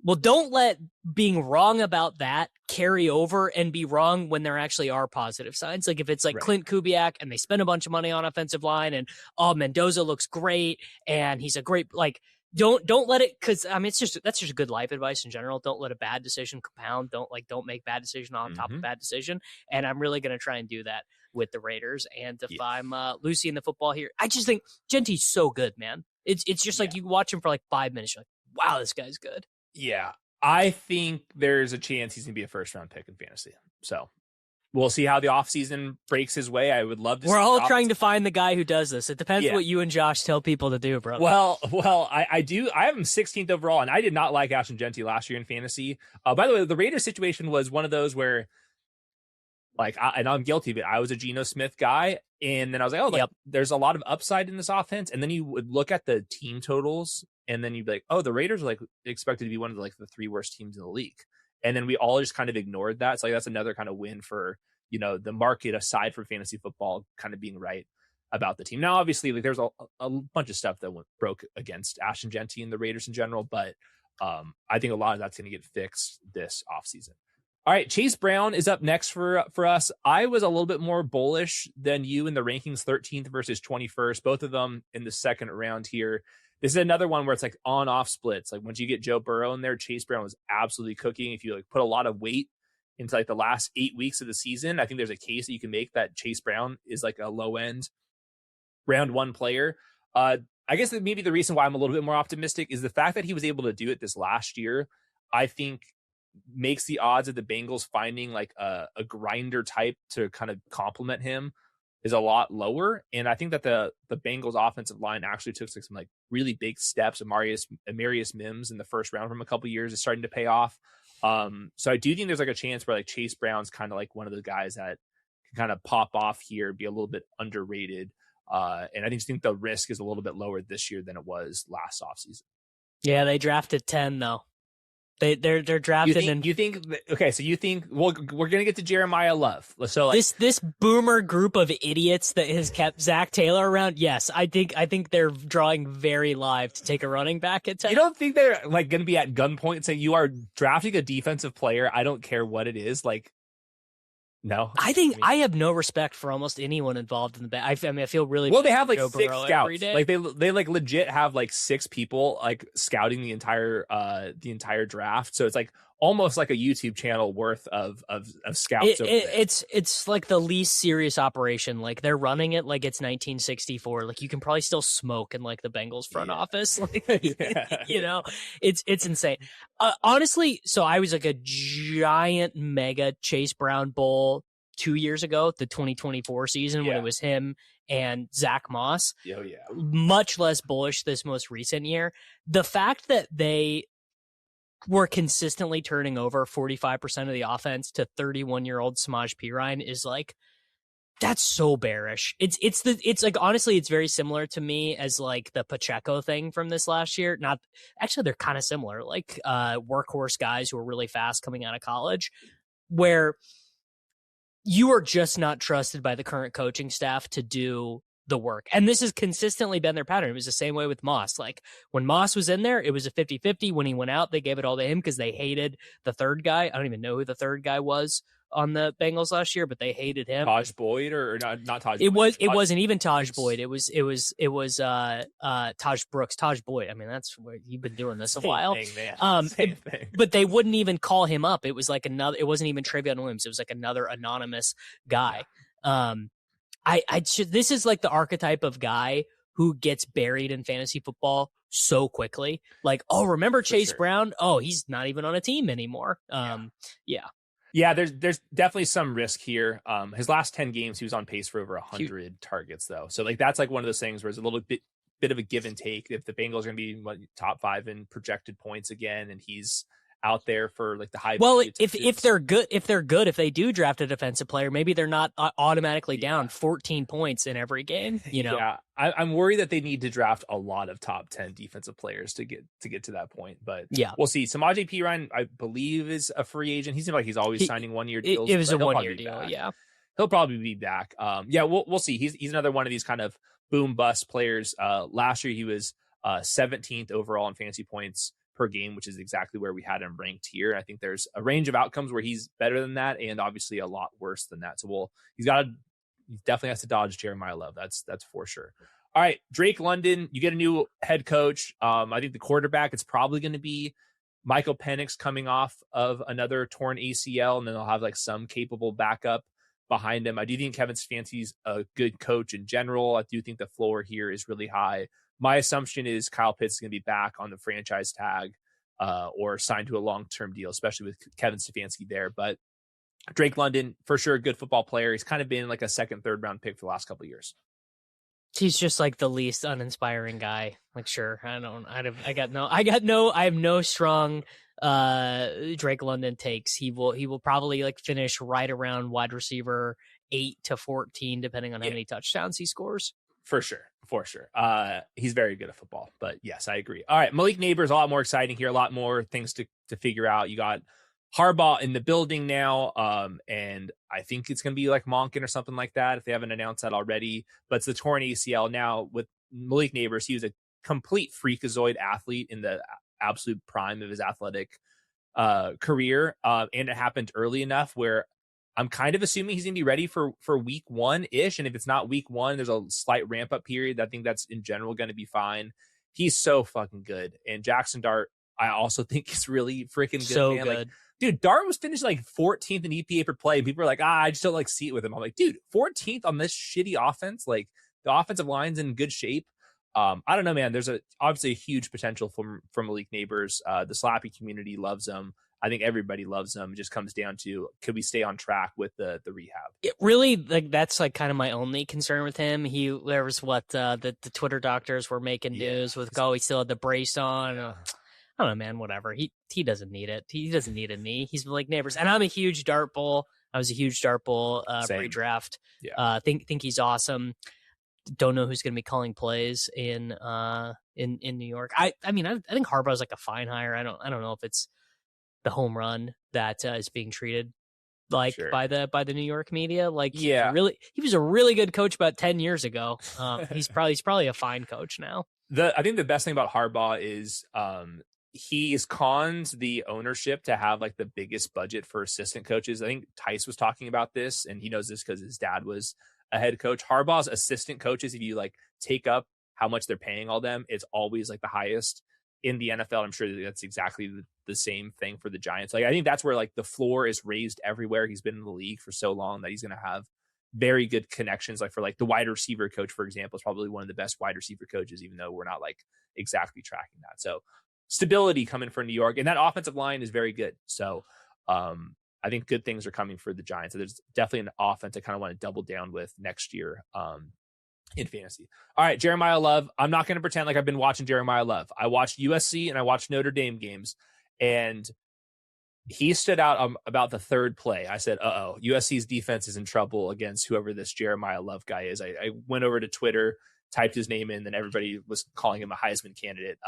well, don't let being wrong about that carry over and be wrong when there actually are positive signs. Like if it's like Clint Kubiak and they spend a bunch of money on offensive line, and Mendoza looks great and he's a great, like, don't let it, because I mean that's just good life advice in general. Don't let a bad decision compound. Don't make bad decision on top of bad decision. And I'm really going to try and do that with the Raiders. And if I'm Lucy in the football here, I just think Jeanty's so good, man. It's just like you watch him for like 5 minutes, you're like, wow, this guy's good. Yeah, I think there's a chance he's going to be a first-round pick in fantasy. So we'll see how the offseason breaks his way. I would love to. We're all trying to find the guy who does this. It depends what you and Josh tell people to do, brother. Well, I do. I have him 16th overall, and I did not like Ashton Jeanty last year in fantasy. By the way, the Raiders situation was one of those where, like, and I'm guilty of it. I was a Geno Smith guy, and then I was like, there's a lot of upside in this offense. And then you would look at the team totals, and then you'd be like, oh, the Raiders are like expected to be one of the 3 worst teams in the league. And then we all just kind of ignored that. So like, that's another kind of win for, the market aside from fantasy football kind of being right about the team. Now, obviously, like there's a bunch of stuff that broke against Ashton Jeanty and the Raiders in general, but I think a lot of that's going to get fixed this offseason. All right, Chase Brown is up next for us. I was a little bit more bullish than you in the rankings, 13th versus 21st, both of them in the second round here. This is another one where it's like on-off splits. Like once you get Joe Burrow in there, Chase Brown was absolutely cooking. If you like put a lot of weight into like the last 8 weeks of the season, I think there's a case that you can make that Chase Brown is like a low-end round 1 player. I guess that maybe the reason why I'm a little bit more optimistic is the fact that he was able to do it this last year, I think makes the odds of the Bengals finding like a grinder type to kind of complement him is a lot lower. And I think that the Bengals offensive line actually took some like really big steps. Amarius Mims in the first round from a couple of years is starting to pay off. So I do think there's like a chance where like Chase Brown's kind of like one of the guys that can kind of pop off here, be a little bit underrated. And I just think the risk is a little bit lower this year than it was last offseason. Yeah, they drafted 10 though. They're drafted. You think okay? So you think we're gonna get to Jeremiyah Love? So like, this boomer group of idiots that has kept Zach Taylor around. Yes, I think they're drawing very live to take a running back at 10. You don't think they're like gonna be at gunpoint saying you are drafting a defensive player? I don't care what it is. Like, no. I have no respect for almost anyone involved in the back. I feel really well. They have like Joe 6 Burrow scouts. Like they like legit have like 6 people like scouting the entire draft. So it's like almost like a YouTube channel worth of scouts. It's like the least serious operation. Like they're running it like it's 1964. Like you can probably still smoke in like the Bengals front office. Like, you know, it's insane. Honestly, so I was like a giant mega Chase Brown bull 2 years ago, the 2024 season when it was him and Zach Moss. Oh yeah. Much less bullish this most recent year. The fact that they were consistently turning over 45% of the offense to 31-year-old Samaje Perine is like, that's so bearish. It's like, honestly, it's very similar to me as like the Pacheco thing from this last year. Not actually, they're kind of similar, like workhorse guys who are really fast coming out of college, where you are just not trusted by the current coaching staff to do the work. And this has consistently been their pattern. It was the same way with Moss. Like when Moss was in there, it was a 50-50. When he went out, they gave it all to him because they hated the third guy. I don't even know who the third guy was on the Bengals last year, but they hated him. Taj Boyd or not Taj Boyd. It wasn't even Taj Boyd. It was Taj Brooks. Taj Boyd. I mean, that's where you've been doing this a while. Same thing. But they wouldn't even call him up. It was like it wasn't even Trevion Williams. It was like another anonymous guy. This is like the archetype of guy who gets buried in fantasy football so quickly. Like, oh, remember Chase Brown? Oh, he's not even on a team anymore. Yeah, there's definitely some risk here. His last 10 games, he was on pace for over 100 targets, though. So like that's like one of those things where it's a little bit of a give and take. If the Bengals are going to be top 5 in projected points again, and he's out there for like the high. Well, if they're good, if they do draft a defensive player, maybe they're not automatically down 14 points in every game. You know, yeah, I'm worried that they need to draft a lot of top 10 defensive players to get to that point. But yeah, we'll see. Samaje Perine, I believe, is a free agent. He seems like he's always signing 1-year deals. It was a 1-year deal. Yeah, he'll probably be back. Yeah, we'll see. He's another one of these kind of boom bust players. Last year he was 17th overall in fantasy points per game, which is exactly where we had him ranked here. I think there's a range of outcomes where he's better than that and obviously a lot worse than that. So he definitely has to dodge Jeremiyah Love. That's for sure. All right, Drake London, you get a new head coach. I think the quarterback, it's probably going to be Michael Penix coming off of another torn ACL, and then they'll have like some capable backup behind him. I do think Kevin Stefanski's a good coach in general. I do think the floor here is really high. My assumption is Kyle Pitts is going to be back on the franchise tag or signed to a long-term deal, especially with Kevin Stefanski there. But Drake London, for sure, a good football player. He's kind of been like a second, third round pick for the last couple of years. He's just like the least uninspiring guy. Like, sure, I have no strong Drake London takes. He will probably like finish right around wide receiver 8 to 14, depending on how many touchdowns he scores. For sure. He's very good at football, but yes, I agree. All right. Malik Nabers, a lot more exciting here, a lot more things to figure out. You got Harbaugh in the building now. And I think it's going to be like Monken or something like that if they haven't announced that already, but it's the torn ACL now with Malik Nabers. He was a complete freakazoid athlete in the absolute prime of his athletic career. And it happened early enough where I'm kind of assuming he's going to be ready for week 1-ish. And if it's not week 1, there's a slight ramp up period. I think that's in general going to be fine. He's so fucking good. And Jackson Dart, I also think is really freaking good. So man. good. Like, dude, Dart was finished like 14th in EPA per play. People are like, I just don't like see it with him. I'm like, dude, 14th on this shitty offense. Like the offensive line's in good shape. I don't know, man. There's obviously a huge potential from Malik Nabers. The Slappy community loves him. I think everybody loves him. It just comes down to, could we stay on track with the rehab? It really, like, that's like kind of my only concern with him. There was the Twitter doctors were making news with, he still had the brace on. I don't know, man, whatever. He doesn't need it. He doesn't need a knee. He's like Nabers. And I'm a huge Dart bull. I was a huge Dart bull pre-draft. Yeah. Think he's awesome. Don't know who's going to be calling plays in New York. I mean, I think Harbaugh's like a fine hire. I don't know if it's the home run that is being treated like Sure. by the New York media. Like, yeah, he was a really good coach about 10 years ago. He's probably a fine coach now. I think the best thing about Harbaugh is he's conned the ownership to have like the biggest budget for assistant coaches. I think Tice was talking about this, and he knows this because his dad was a head coach. Harbaugh's assistant coaches, if you like take up how much they're paying all them, it's always like the highest in the NFL. I'm sure that's exactly the same thing for the Giants. Like, I think that's where like the floor is raised everywhere. He's been in the league for so long that he's going to have very good connections. Like for like the wide receiver coach, for example, is probably one of the best wide receiver coaches, even though we're not like exactly tracking that. So stability coming from New York, and that offensive line is very good. So I think good things are coming for the Giants. So there's definitely an offense I kind of want to double down with next year in fantasy. All right, Jeremiyah Love. I'm not going to pretend like I've been watching Jeremiyah Love. I watched USC and I watched Notre Dame games, and he stood out about the third play. I said, USC's defense is in trouble against whoever this Jeremiyah Love guy is. I went over to Twitter, typed his name in, and everybody was calling him a Heisman candidate.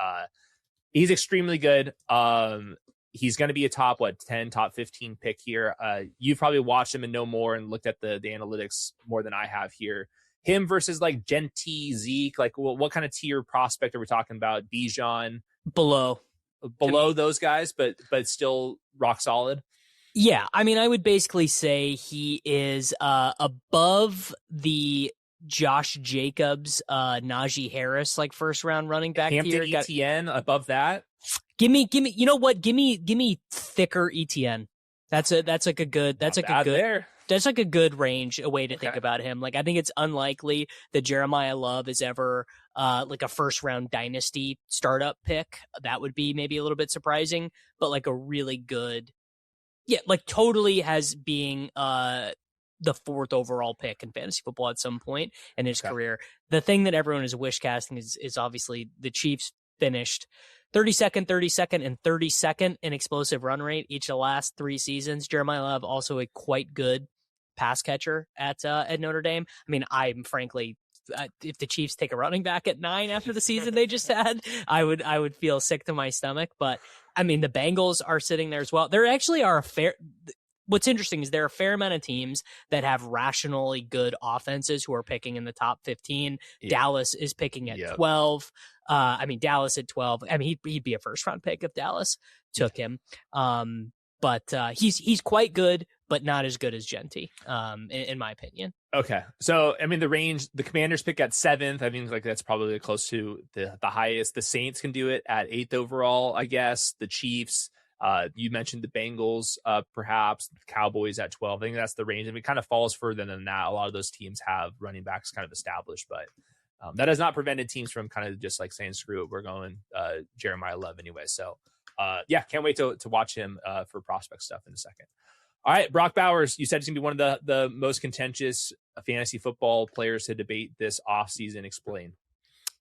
He's extremely good. He's going to be a top 10, top 15 pick here. You've probably watched him and know more and looked at the analytics more than I have here. Him versus like Jeanty, Zeke, like what kind of tier prospect are we talking about? Bijan? Below those guys, but still rock solid. Yeah, I mean, I would basically say he is above the Josh Jacobs, Najee Harris, like first round running back Hampton tier. Etienne above that. Give me. You know what? Give me thicker Etienne. That's like a good. That's like a good. There. That's like a good range, a way to think about him. Like, I think it's unlikely that Jeremiyah Love is ever like a first round dynasty startup pick. That would be maybe a little bit surprising, but like a really good, like totally has being the fourth overall pick in fantasy football at some point in his career. The thing that everyone is wish casting is obviously the Chiefs finished 32nd, 32nd, and 32nd in explosive run rate each of the last 3 seasons. Jeremiyah Love also a quite good pass catcher at Notre Dame. I mean, I'm frankly, if the Chiefs take a running back at 9 after the season they just had, I would feel sick to my stomach. But I mean, the Bengals are sitting there as well. There actually are what's interesting is there are a fair amount of teams that have rationally good offenses who are picking in the top 15. Yeah. Dallas is picking at 12. I mean, Dallas at 12. I mean, he'd be a first round pick if Dallas took him. But he's quite good, but not as good as Jeanty, in my opinion. Okay. So, I mean, the range, the Commanders pick at 7th. I mean, like that's probably close to the highest. The Saints can do it at 8th overall, I guess. The Chiefs, you mentioned the Bengals, perhaps the Cowboys at 12. I think that's the range. I mean, it kind of falls further than that. A lot of those teams have running backs kind of established, but that has not prevented teams from kind of just like saying, screw it, we're going Jeremiyah Love anyway. So, can't wait to watch him for prospect stuff in a second. All right, Brock Bowers, you said he's going to be one of the most contentious fantasy football players to debate this offseason. Explain.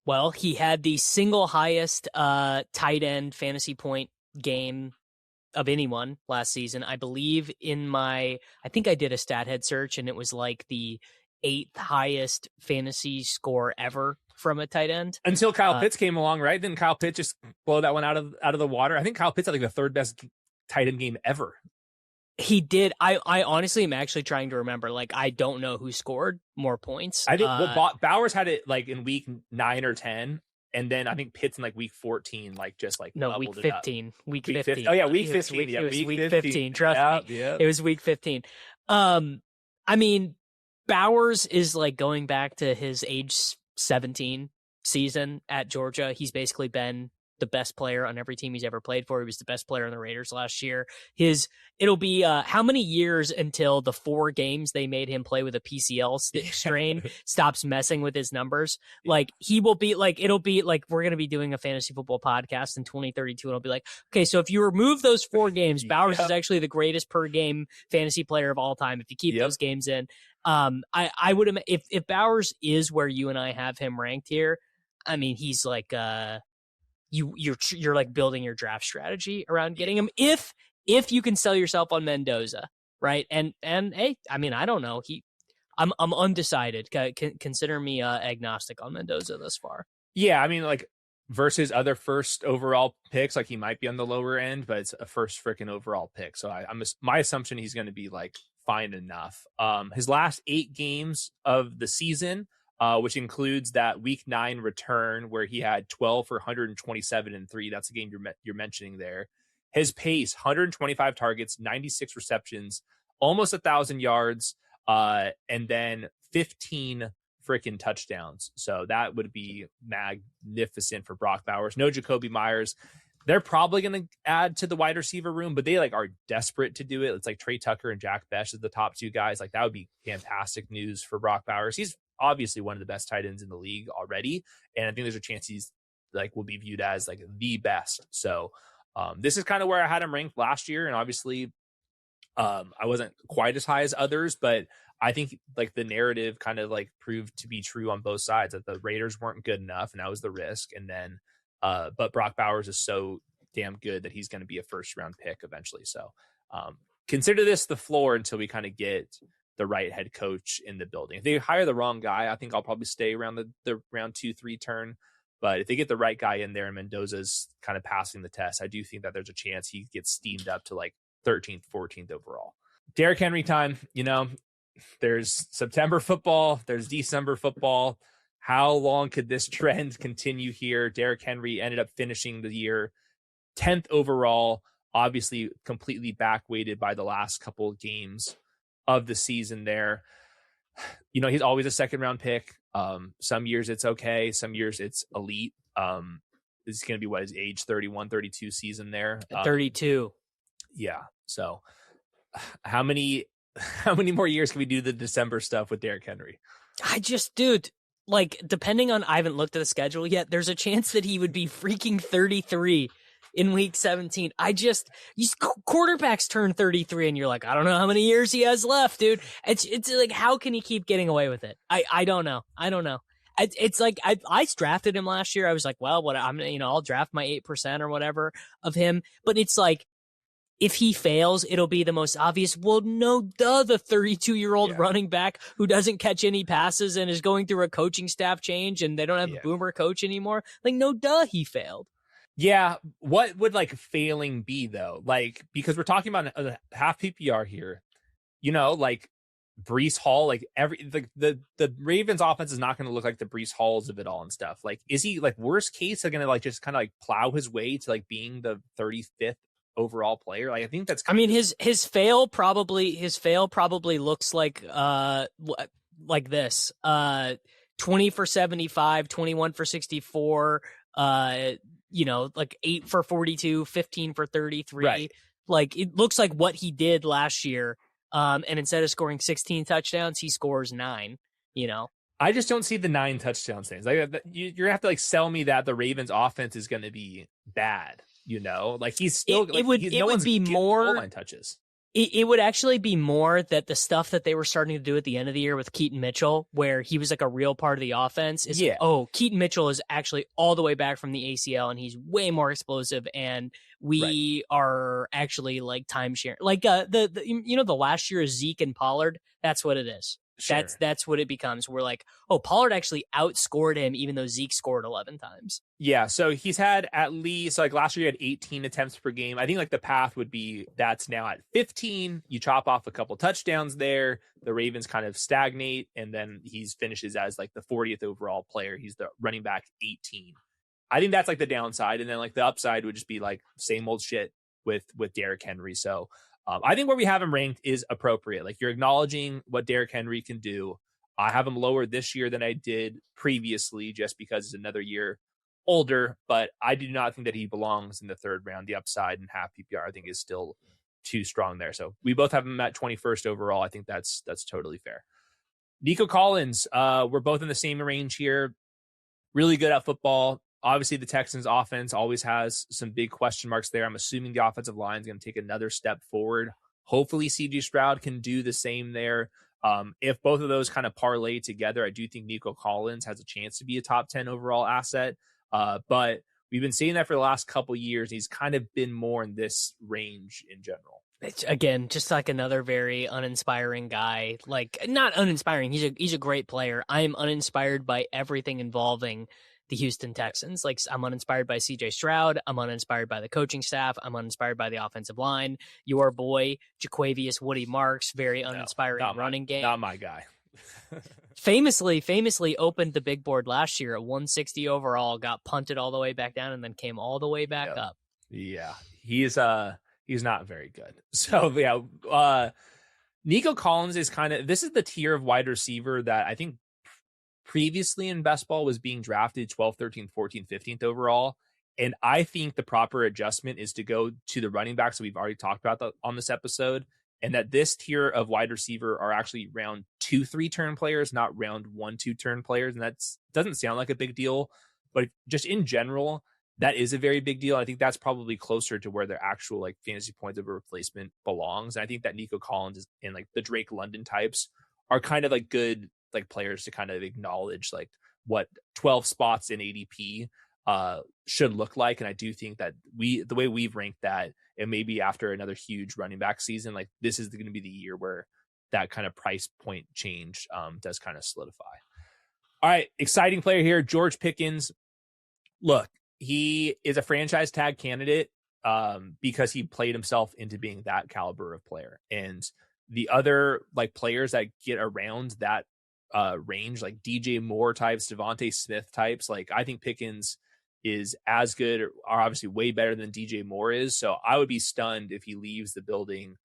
Well, he had the single highest tight end fantasy point game of anyone last season. I believe I think I did a stat head search, and it was like the 8th highest fantasy score ever from a tight end. Until Kyle Pitts came along, right? Then Kyle Pitts just blow that one out of the water. I think Kyle Pitts had like the 3rd best tight end game ever. He did. I honestly am actually trying to remember. Like, I don't know who scored more points. I think Bowers had it like in week 9 or 10, and then I think Pitts in like week 14, like just like week 15. Week 15. Oh yeah, week 15. It was week 15. Trust me. Yeah. It was week 15. I mean, Bowers is like going back to his age 17 season at Georgia. He's basically been the best player on every team he's ever played for. He was the best player on the Raiders last year. It'll be how many years until the 4 games they made him play with a PCL strain stops messing with his numbers? Like, he will be like, it'll be like, we're going to be doing a fantasy football podcast in 2032. And it'll be like, okay, so if you remove those 4 games, Bowers is actually the greatest per game fantasy player of all time. If you keep those games in, I would, if Bowers is where you and I have him ranked here, I mean, he's like, you're like building your draft strategy around getting him if you can sell yourself on Mendoza, right? And hey, I mean, I don't know. I'm undecided. Consider me agnostic on Mendoza thus far. Yeah, I mean, like versus other first overall picks, like he might be on the lower end, but it's a first freaking overall pick. So my assumption he's going to be like fine enough. His last 8 games of the season, which includes that week 9 return where he had 12 for 127 and 3. That's the game you're mentioning there. His pace, 125 targets, 96 receptions, almost 1,000 yards, and then 15 freaking touchdowns. So that would be magnificent for Brock Bowers. No Jacoby Myers. They're probably going to add to the wide receiver room, but they like are desperate to do it. It's like Trey Tucker and Jack Besh as the top 2 guys. Like that would be fantastic news for Brock Bowers. He's obviously one of the best tight ends in the league already. And I think there's a chance he's like, will be viewed as like the best. So this is kind of where I had him ranked last year. And obviously I wasn't quite as high as others, but I think like the narrative kind of like proved to be true on both sides, that the Raiders weren't good enough and that was the risk. And then, but Brock Bowers is so damn good that he's going to be a first round pick eventually. So consider this the floor until we kind of get the right head coach in the building. If they hire the wrong guy, I think I'll probably stay around the round 2-3 turn. But if they get the right guy in there and Mendoza's kind of passing the test, I do think that there's a chance he gets steamed up to like 13th, 14th overall. Derrick Henry time, there's September football, there's December football. How long could this trend continue here? Derrick Henry ended up finishing the year 10th overall, obviously completely back weighted by the last couple of games of the season there. He's always a second round pick. Some years it's okay. Some years it's elite. It's going to be his age 31, 32 season there. 32. Yeah. So how many more years can we do the December stuff with Derrick Henry? Depending on, I haven't looked at the schedule yet, there's a chance that he would be freaking 33 in week 17. These quarterbacks turn 33 and you're like, I don't know how many years he has left, dude. It's like, how can he keep getting away with it? I don't know. It's like, I drafted him last year. I was like, well, I'll draft my 8% or whatever of him. But it's like, if he fails, it'll be the most obvious. Well, the 32-year-old running back who doesn't catch any passes and is going through a coaching staff change and they don't have a boomer coach anymore. Like, he failed. Yeah. What would like failing be though? Like, because we're talking about a half PPR here, like Breece Hall, like the Ravens offense is not going to look like the Breece Halls of it all and stuff. Like, is he like worst case going to like just kind of like plow his way to like being the 35th overall player? Like, I think that's his fail probably looks like this 20 for 75, 21 for 64, like 8 for 42, 15 for 33. Right. Like, it looks like what he did last year. And instead of scoring 16 touchdowns, he scores 9, I just don't see the 9 touchdown things. Like, you're gonna have to like sell me that the Ravens offense is going to be bad. Like he's still. It would be more goal line touches. It would actually be more that the stuff that they were starting to do at the end of the year with Keaton Mitchell, where he was like a real part of the offense, is Keaton Mitchell is actually all the way back from the ACL and he's way more explosive, and we are actually like timeshare. Like the last year of Zeke and Pollard, that's what it is. Sure. That's what it becomes. We're like, Pollard actually outscored him, even though Zeke scored 11 times. Yeah, so he's had at least, like last year he had 18 attempts per game. I think like the path would be that's now at 15. You chop off a couple touchdowns there. The Ravens kind of stagnate, and then he finishes as like the 40th overall player. He's the running back 18. I think that's like the downside, and then like the upside would just be like same old shit with Derrick Henry. So I think where we have him ranked is appropriate. Like, you're acknowledging what Derrick Henry can do. I have him lower this year than I did previously, just because it's another year older, but I do not think that he belongs in the 3rd round. The upside and half PPR, I think, is still too strong there. So we both have him at 21st overall. I think that's totally fair. Nico Collins, we're both in the same range here. Really good at football. Obviously, the Texans offense always has some big question marks there. I'm assuming the offensive line is going to take another step forward. Hopefully, C.J. Stroud can do the same there. If both of those kind of parlay together, I do think Nico Collins has a chance to be a top 10 overall asset. But we've been seeing that for the last couple of years. He's kind of been more in this range in general. It's, again, just like another very uninspiring guy. Like, not uninspiring. He's a great player. I am uninspired by everything involving the Houston Texans. Like, I'm uninspired by CJ Stroud. I'm uninspired by the coaching staff. I'm uninspired by the offensive line. Your boy, Jaquavius Woody Marks, very uninspiring running game. Not my guy. famously opened the big board last year at 160 overall, got punted all the way back down, and then came all the way back up. Yeah, he's not very good. So yeah, Nico Collins is this is the tier of wide receiver that I think previously in best ball was being drafted 12th, 13th, 14th, 15th overall. And I think the proper adjustment is to go to the running backs that we've already talked about on this episode, and that this tier of wide receiver are actually round 2-3 turn players, not round 1-2 turn players. And that doesn't sound like a big deal, but just in general, that is a very big deal. I think that's probably closer to where their actual like fantasy points of a replacement belongs. And I think that Nico Collins and like the Drake London types are kind of like good like players to kind of acknowledge like what 12 spots in ADP should look like. And I do think that the way we've ranked that, and maybe after another huge running back season, like this is going to be the year where that kind of price point change does kind of solidify. All right, exciting player here, George Pickens. Look, he is a franchise tag candidate because he played himself into being that caliber of player. And the other like players that get around that range, like DJ Moore types, Devontae Smith types, like I think Pickens is as good or obviously way better than DJ Moore is. So I would be stunned if he leaves the building.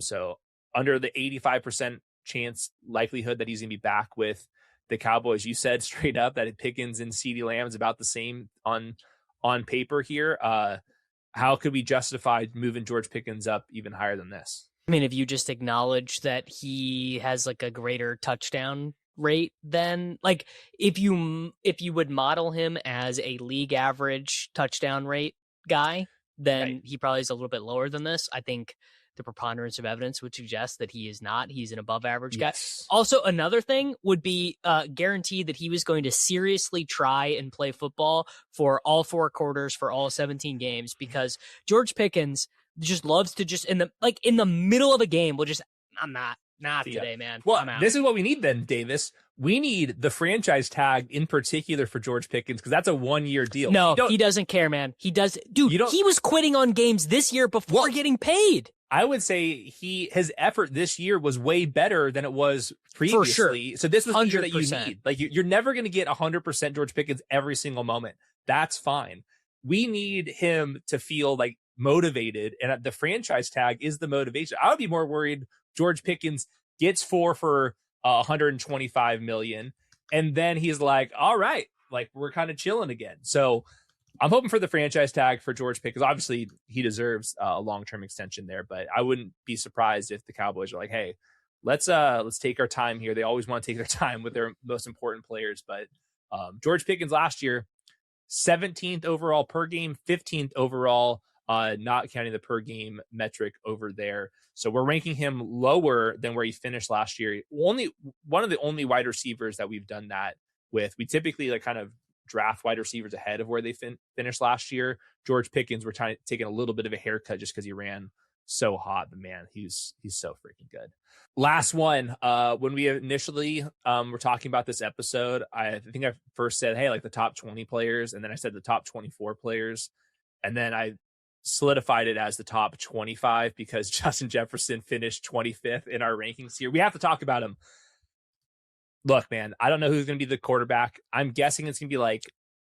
So under the 85% chance likelihood that he's going to be back with the Cowboys, you said straight up that Pickens and CeeDee Lamb is about the same on paper here. How could we justify moving George Pickens up even higher than this? I mean, if you just acknowledge that he has like a greater touchdown rate than like if you would model him as a league average touchdown rate guy, then right, he probably is a little bit lower than this. I think the preponderance of evidence would suggest that he is not. He's an above average guy. Also, another thing would be guaranteed that he was going to seriously try and play football for all 4 quarters for all 17 games, because George Pickens just loves to just in the middle of a game will just, I'm not today, man. Well, this is what we need then, Davis. We need the franchise tag in particular for George Pickens, because that's a 1-year deal. No, he doesn't care, man. He does. Dude, he was quitting on games this year before getting paid. I would say his effort this year was way better than it was previously. For sure. So this was the year that you need. Like you're never going to get 100% George Pickens every single moment. That's fine. We need him to feel like motivated, and the franchise tag is the motivation. I would be more worried George Pickens gets 4 for $125 million, and then he's like, all right, like we're kind of chilling again. So I'm hoping for the franchise tag for George Pickens. Obviously, he deserves a long-term extension there, but I wouldn't be surprised if the Cowboys are like, hey, let's take our time here. They always want to take their time with their most important players. But George Pickens last year, 17th overall per game, 15th overall, not counting the per game metric over there. So we're ranking him lower than where he finished last year. Only one of the only wide receivers that we've done that with. We typically like kind of draft wide receivers ahead of where they finished last year. George Pickens, we're taking a little bit of a haircut just because he ran so hot, but man, he's so freaking good. Last one, when we initially were talking about this episode, I think I first said, hey, like the top 20 players, and then I said the top 24 players, and then I solidified it as the top 25 because Justin Jefferson finished 25th in our rankings here. We have to talk about him. Look, man, I don't know who's going to be the quarterback. I'm guessing it's going to be like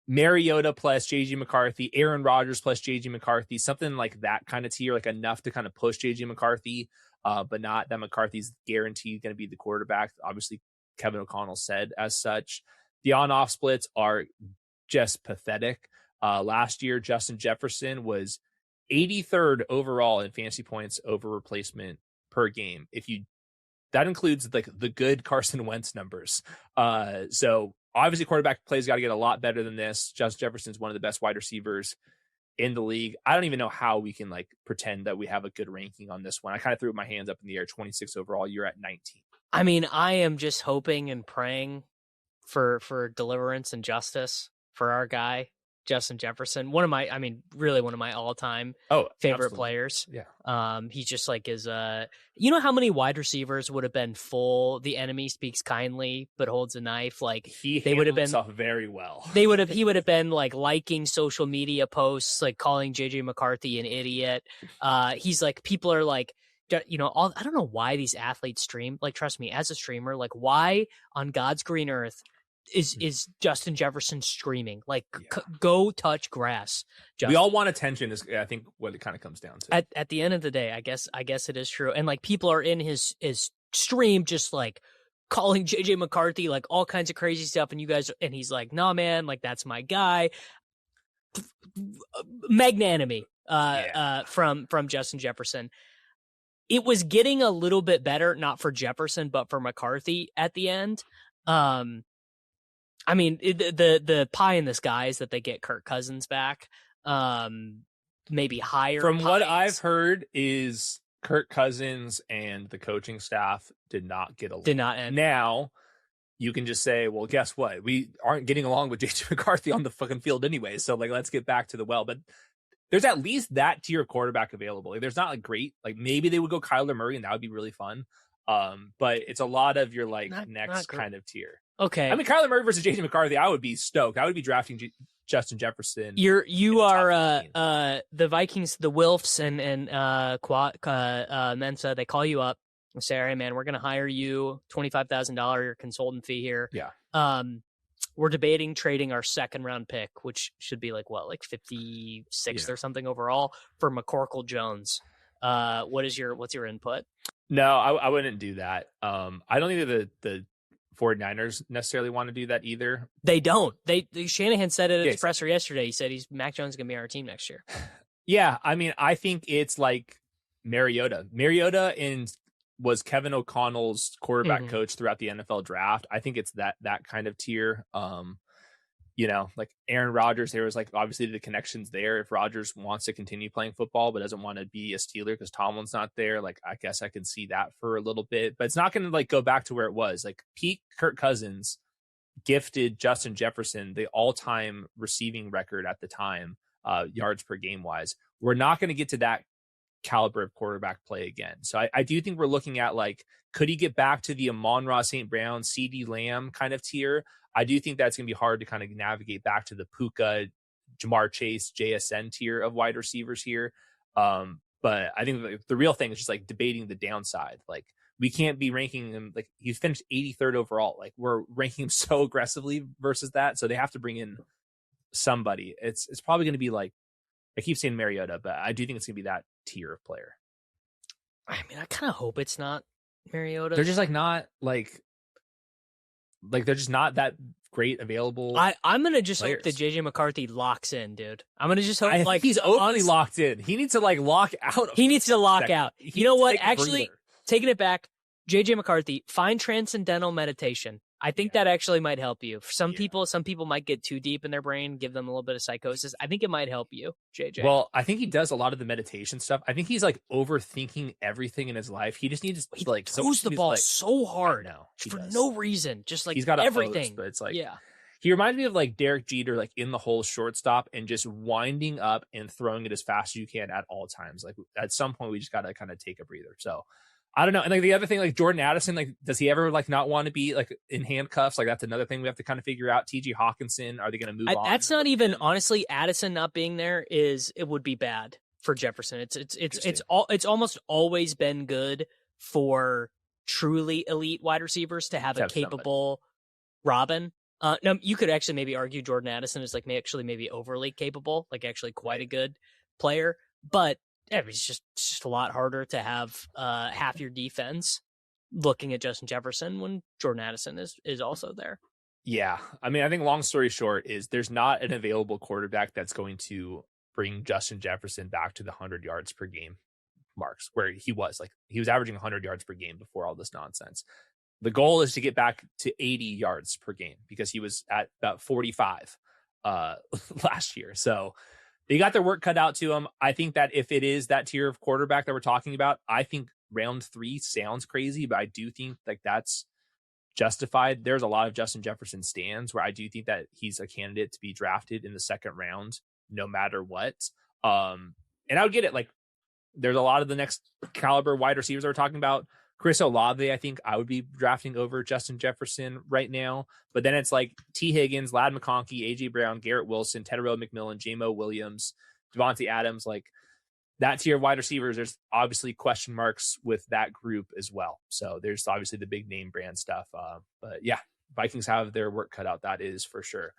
Mariota plus JG McCarthy, Aaron Rodgers plus JG McCarthy, something like that kind of tier, like enough to kind of push JG McCarthy, but not that McCarthy's guaranteed going to be the quarterback. Obviously, Kevin O'Connell said as such. The on-off splits are just pathetic. Last year, Justin Jefferson was 83rd overall in fantasy points over replacement per game. That includes like the good Carson Wentz numbers. So obviously quarterback plays got to get a lot better than this. Justin Jefferson's one of the best wide receivers in the league. I don't even know how we can like pretend that we have a good ranking on this one. I kind of threw my hands up in the air. 26 overall, you're at 19. I mean, I am just hoping and praying for deliverance and justice for our guy. Justin Jefferson. Really one of my all-time favorite players. Yeah. He's just like you know how many wide receivers would have been full "the enemy speaks kindly but holds a knife"? Like they would have been himself very well. He would have been like liking social media posts, like calling JJ McCarthy an idiot. He's like, people are like, you know, I don't know why these athletes stream. Like, trust me, as a streamer, like, why on God's green earth is Justin Jefferson streaming? Like, go touch grass. Justin. We all want attention is, I think, what it kind of comes down to. At the end of the day, I guess it is true. And like, people are in his stream just like calling JJ McCarthy like all kinds of crazy stuff, and he's like, "Nah, man, like that's my guy." Magnanimity from Justin Jefferson. It was getting a little bit better, not for Jefferson, but for McCarthy at the end. I mean, the pie in the sky is that they get Kirk Cousins back. Maybe higher. From what I've heard is Kirk Cousins and the coaching staff did not get along. Did not end. Now, you can just say, well, guess what? We aren't getting along with JJ McCarthy on the fucking field anyway. So, like, let's get back to the well. But there's at least that tier of quarterback available. Like, there's not like great, like maybe they would go Kyler Murray and that would be really fun. But it's a lot of your like next kind of tier. Okay. I mean, Kyler Murray versus JJ McCarthy, I would be stoked. I would be drafting Justin Jefferson. You are the Vikings, the Wilfs and Mensa. They call you up and say, "All right, man, we're gonna hire you, $25,000 consultant fee here. Yeah. We're debating trading our second round pick, which should be like 56th or something overall, for McCorkle Jones. What's your input?" No, I wouldn't do that. I don't think the 49ers necessarily want to do that either. They don't. Shanahan said it at his presser yesterday. He said Mac Jones is going to be on our team next year. Yeah, I mean, I think it's like Mariota. Mariota was Kevin O'Connell's quarterback coach throughout the NFL draft. I think it's that kind of tier. You know, like Aaron Rodgers, there was like obviously the connections there. If Rodgers wants to continue playing football but doesn't want to be a Steeler because Tomlin's not there, like I guess I can see that for a little bit. But it's not going to like go back to where it was. Like peak Kirk Cousins gifted Justin Jefferson the all-time receiving record at the time, yards per game wise. We're not going to get to that caliber of quarterback play again. So I do think we're looking at like, could he get back to the Amon-Ra St. Brown, CeeDee Lamb kind of tier? I do think that's going to be hard to kind of navigate back to the Puka, Ja'Marr Chase, JSN tier of wide receivers here. But I think the real thing is just like debating the downside. Like we can't be ranking him, like he finished 83rd overall. Like we're ranking him so aggressively versus that. So they have to bring in somebody. It's probably going to be like, I keep saying Mariota, but I do think it's going to be that tier of player. I mean, I kind of hope it's not Mariota. They're just like not like they're just not that great available. I'm gonna just hope that JJ McCarthy locks in, dude. I'm gonna just hope like he's overly locked in. He needs to like lock out. He needs to lock out. You know what? Actually, taking it back, JJ McCarthy, find transcendental meditation. I think that actually might help you. For some people might get too deep in their brain, give them a little bit of psychosis. I think it might help you, JJ. Well, I think he does a lot of the meditation stuff. I think he's like overthinking everything in his life. He just needs to like throws the ball so hard for no reason. Just like he's got everything. Post, but it's like he reminds me of like Derek Jeter, like in the hole shortstop and just winding up and throwing it as fast as you can at all times. Like at some point we just got to kind of take a breather. So I don't know. And like the other thing, like Jordan Addison, like does he ever like not want to be like in handcuffs? Like that's another thing we have to kind of figure out. TJ Hawkinson, are they going to move on? That's not even honestly Addison not being there it would be bad for Jefferson. It's almost always been good for truly elite wide receivers to have a capable Robin. No, you could actually maybe argue Jordan Addison is like maybe overly capable, like actually quite a good player, but it's just a lot harder to have half your defense looking at Justin Jefferson when Jordan Addison is also there. Yeah. I mean, I think long story short is there's not an available quarterback that's going to bring Justin Jefferson back to the 100 yards per game marks where he was averaging 100 yards per game before all this nonsense. The goal is to get back to 80 yards per game because he was at about 45 last year. So they got their work cut out to them. I think that if it is that tier of quarterback that we're talking about, I think round 3 sounds crazy, but I do think like that's justified. There's a lot of Justin Jefferson stands where I do think that he's a candidate to be drafted in the second round, no matter what. And I would get it. Like, there's a lot of the next caliber wide receivers that we're talking about. Chris Olave, I think I would be drafting over Justin Jefferson right now. But then it's like T. Higgins, Ladd McConkey, A.J. Brown, Garrett Wilson, Tedero McMillan, J-Mo Williams, Devontae Adams. Like, that tier of wide receivers, there's obviously question marks with that group as well. So there's obviously the big name brand stuff. But yeah, Vikings have their work cut out. That is for sure.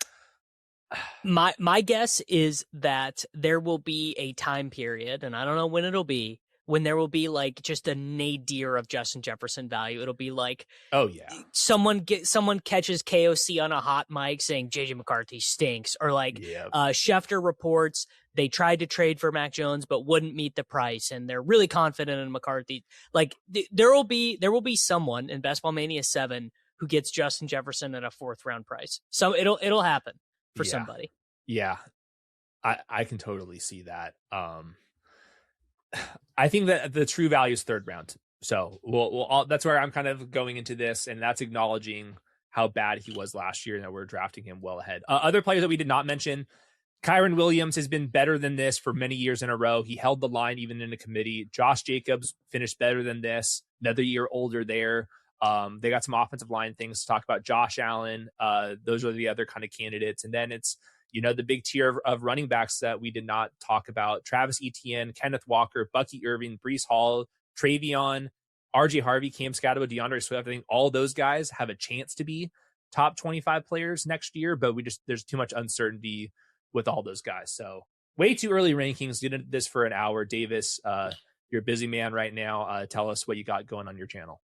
My guess is that there will be a time period, and I don't know when it'll be, when there will be like just a nadir of Justin Jefferson value. It'll be like, oh yeah, someone catches KOC on a hot mic saying JJ McCarthy stinks, or like Schefter reports they tried to trade for Mac Jones but wouldn't meet the price, and they're really confident in McCarthy. Like there will be someone in Best Ball Mania 7 who gets Justin Jefferson at a 4th round price. So it'll happen for somebody. Yeah, I can totally see that. I think that the true value is 3rd round. So that's where I'm kind of going into this, and that's acknowledging how bad he was last year and that we're drafting him well ahead. Other players that we did not mention, Kyron Williams has been better than this for many years in a row. He held the line even in a committee. Josh Jacobs finished better than this, another year older there. They got some offensive line things to talk about. Josh Allen, those are the other kind of candidates. And then it's, the big tier of running backs that we did not talk about. Travis Etienne, Kenneth Walker, Bucky Irving, Breece Hall, Travion, RJ Harvey, Cam Scatterbo, DeAndre Swift. I think all those guys have a chance to be top 25 players next year, but there's too much uncertainty with all those guys. So way too early rankings. Did this for an hour. Davis, you're a busy man right now. Tell us what you got going on your channel.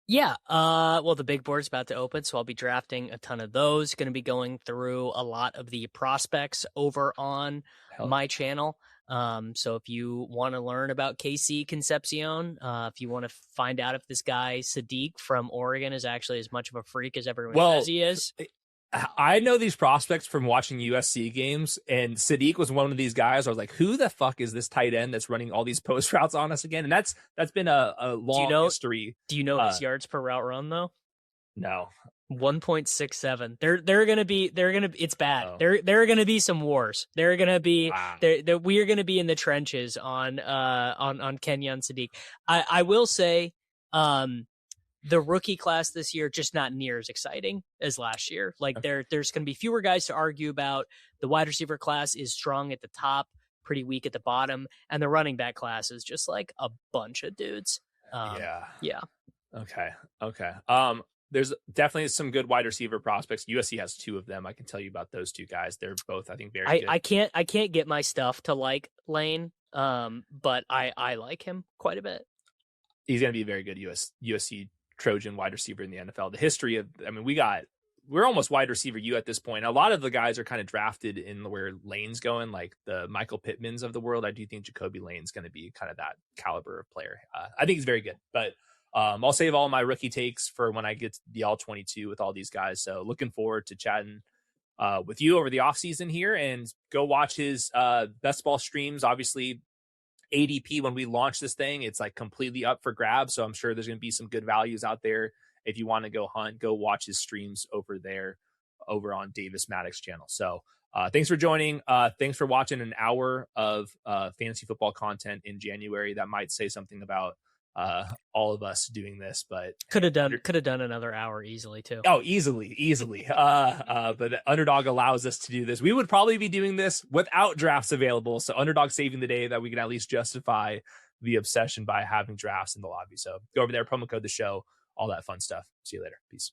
Yeah, well, the big board's about to open, so I'll be drafting a ton of those. Going to be going through a lot of the prospects over on my channel. So if you want to learn about KC Concepcion, if you want to find out if this guy Sadiq from Oregon is actually as much of a freak as everyone says he is. I know these prospects from watching USC games, and Sadiq was one of these guys. I was like, who the fuck is this tight end that's running all these post routes on us again? And that's been a long history. Do you know his yards per route run though? No. 1.67. They're gonna be it's bad. Oh. There are gonna be some wars. They're gonna be we are gonna be in the trenches on Kenyon Sadiq. I will say the rookie class this year just not near as exciting as last year. Like there's going to be fewer guys to argue about. The wide receiver class is strong at the top, pretty weak at the bottom, and the running back class is just like a bunch of dudes. Yeah. Okay. There's definitely some good wide receiver prospects. USC has 2 of them. I can tell you about those 2 guys. They're both, I think, very good. I can't get my stuff to like Lane, but I like him quite a bit. He's going to be a very good USC Trojan wide receiver in the NFL. The history of, we're almost wide receiver U at this point. A lot of the guys are kind of drafted in where Lane's going, like the Michael Pittmans of the world. I do think Jacoby Lane's going to be kind of that caliber of player. I think he's very good, but I'll save all my rookie takes for when I get to the all 22 with all these guys. So looking forward to chatting with you over the off season here, and go watch his best ball streams. Obviously, ADP, when we launch this thing, it's like completely up for grabs. So I'm sure there's going to be some good values out there. If you want to go hunt, go watch his streams over there, over on Davis Maddox channel. So thanks for joining. Thanks for watching an hour of fantasy football content in January. That might say something about all of us doing this, but could have done another hour easily too. Oh, easily. But Underdog allows us to do this. We would probably be doing this without drafts available. So Underdog saving the day that we can at least justify the obsession by having drafts in the lobby. So go over there, promo code the show, all that fun stuff. See you later. Peace.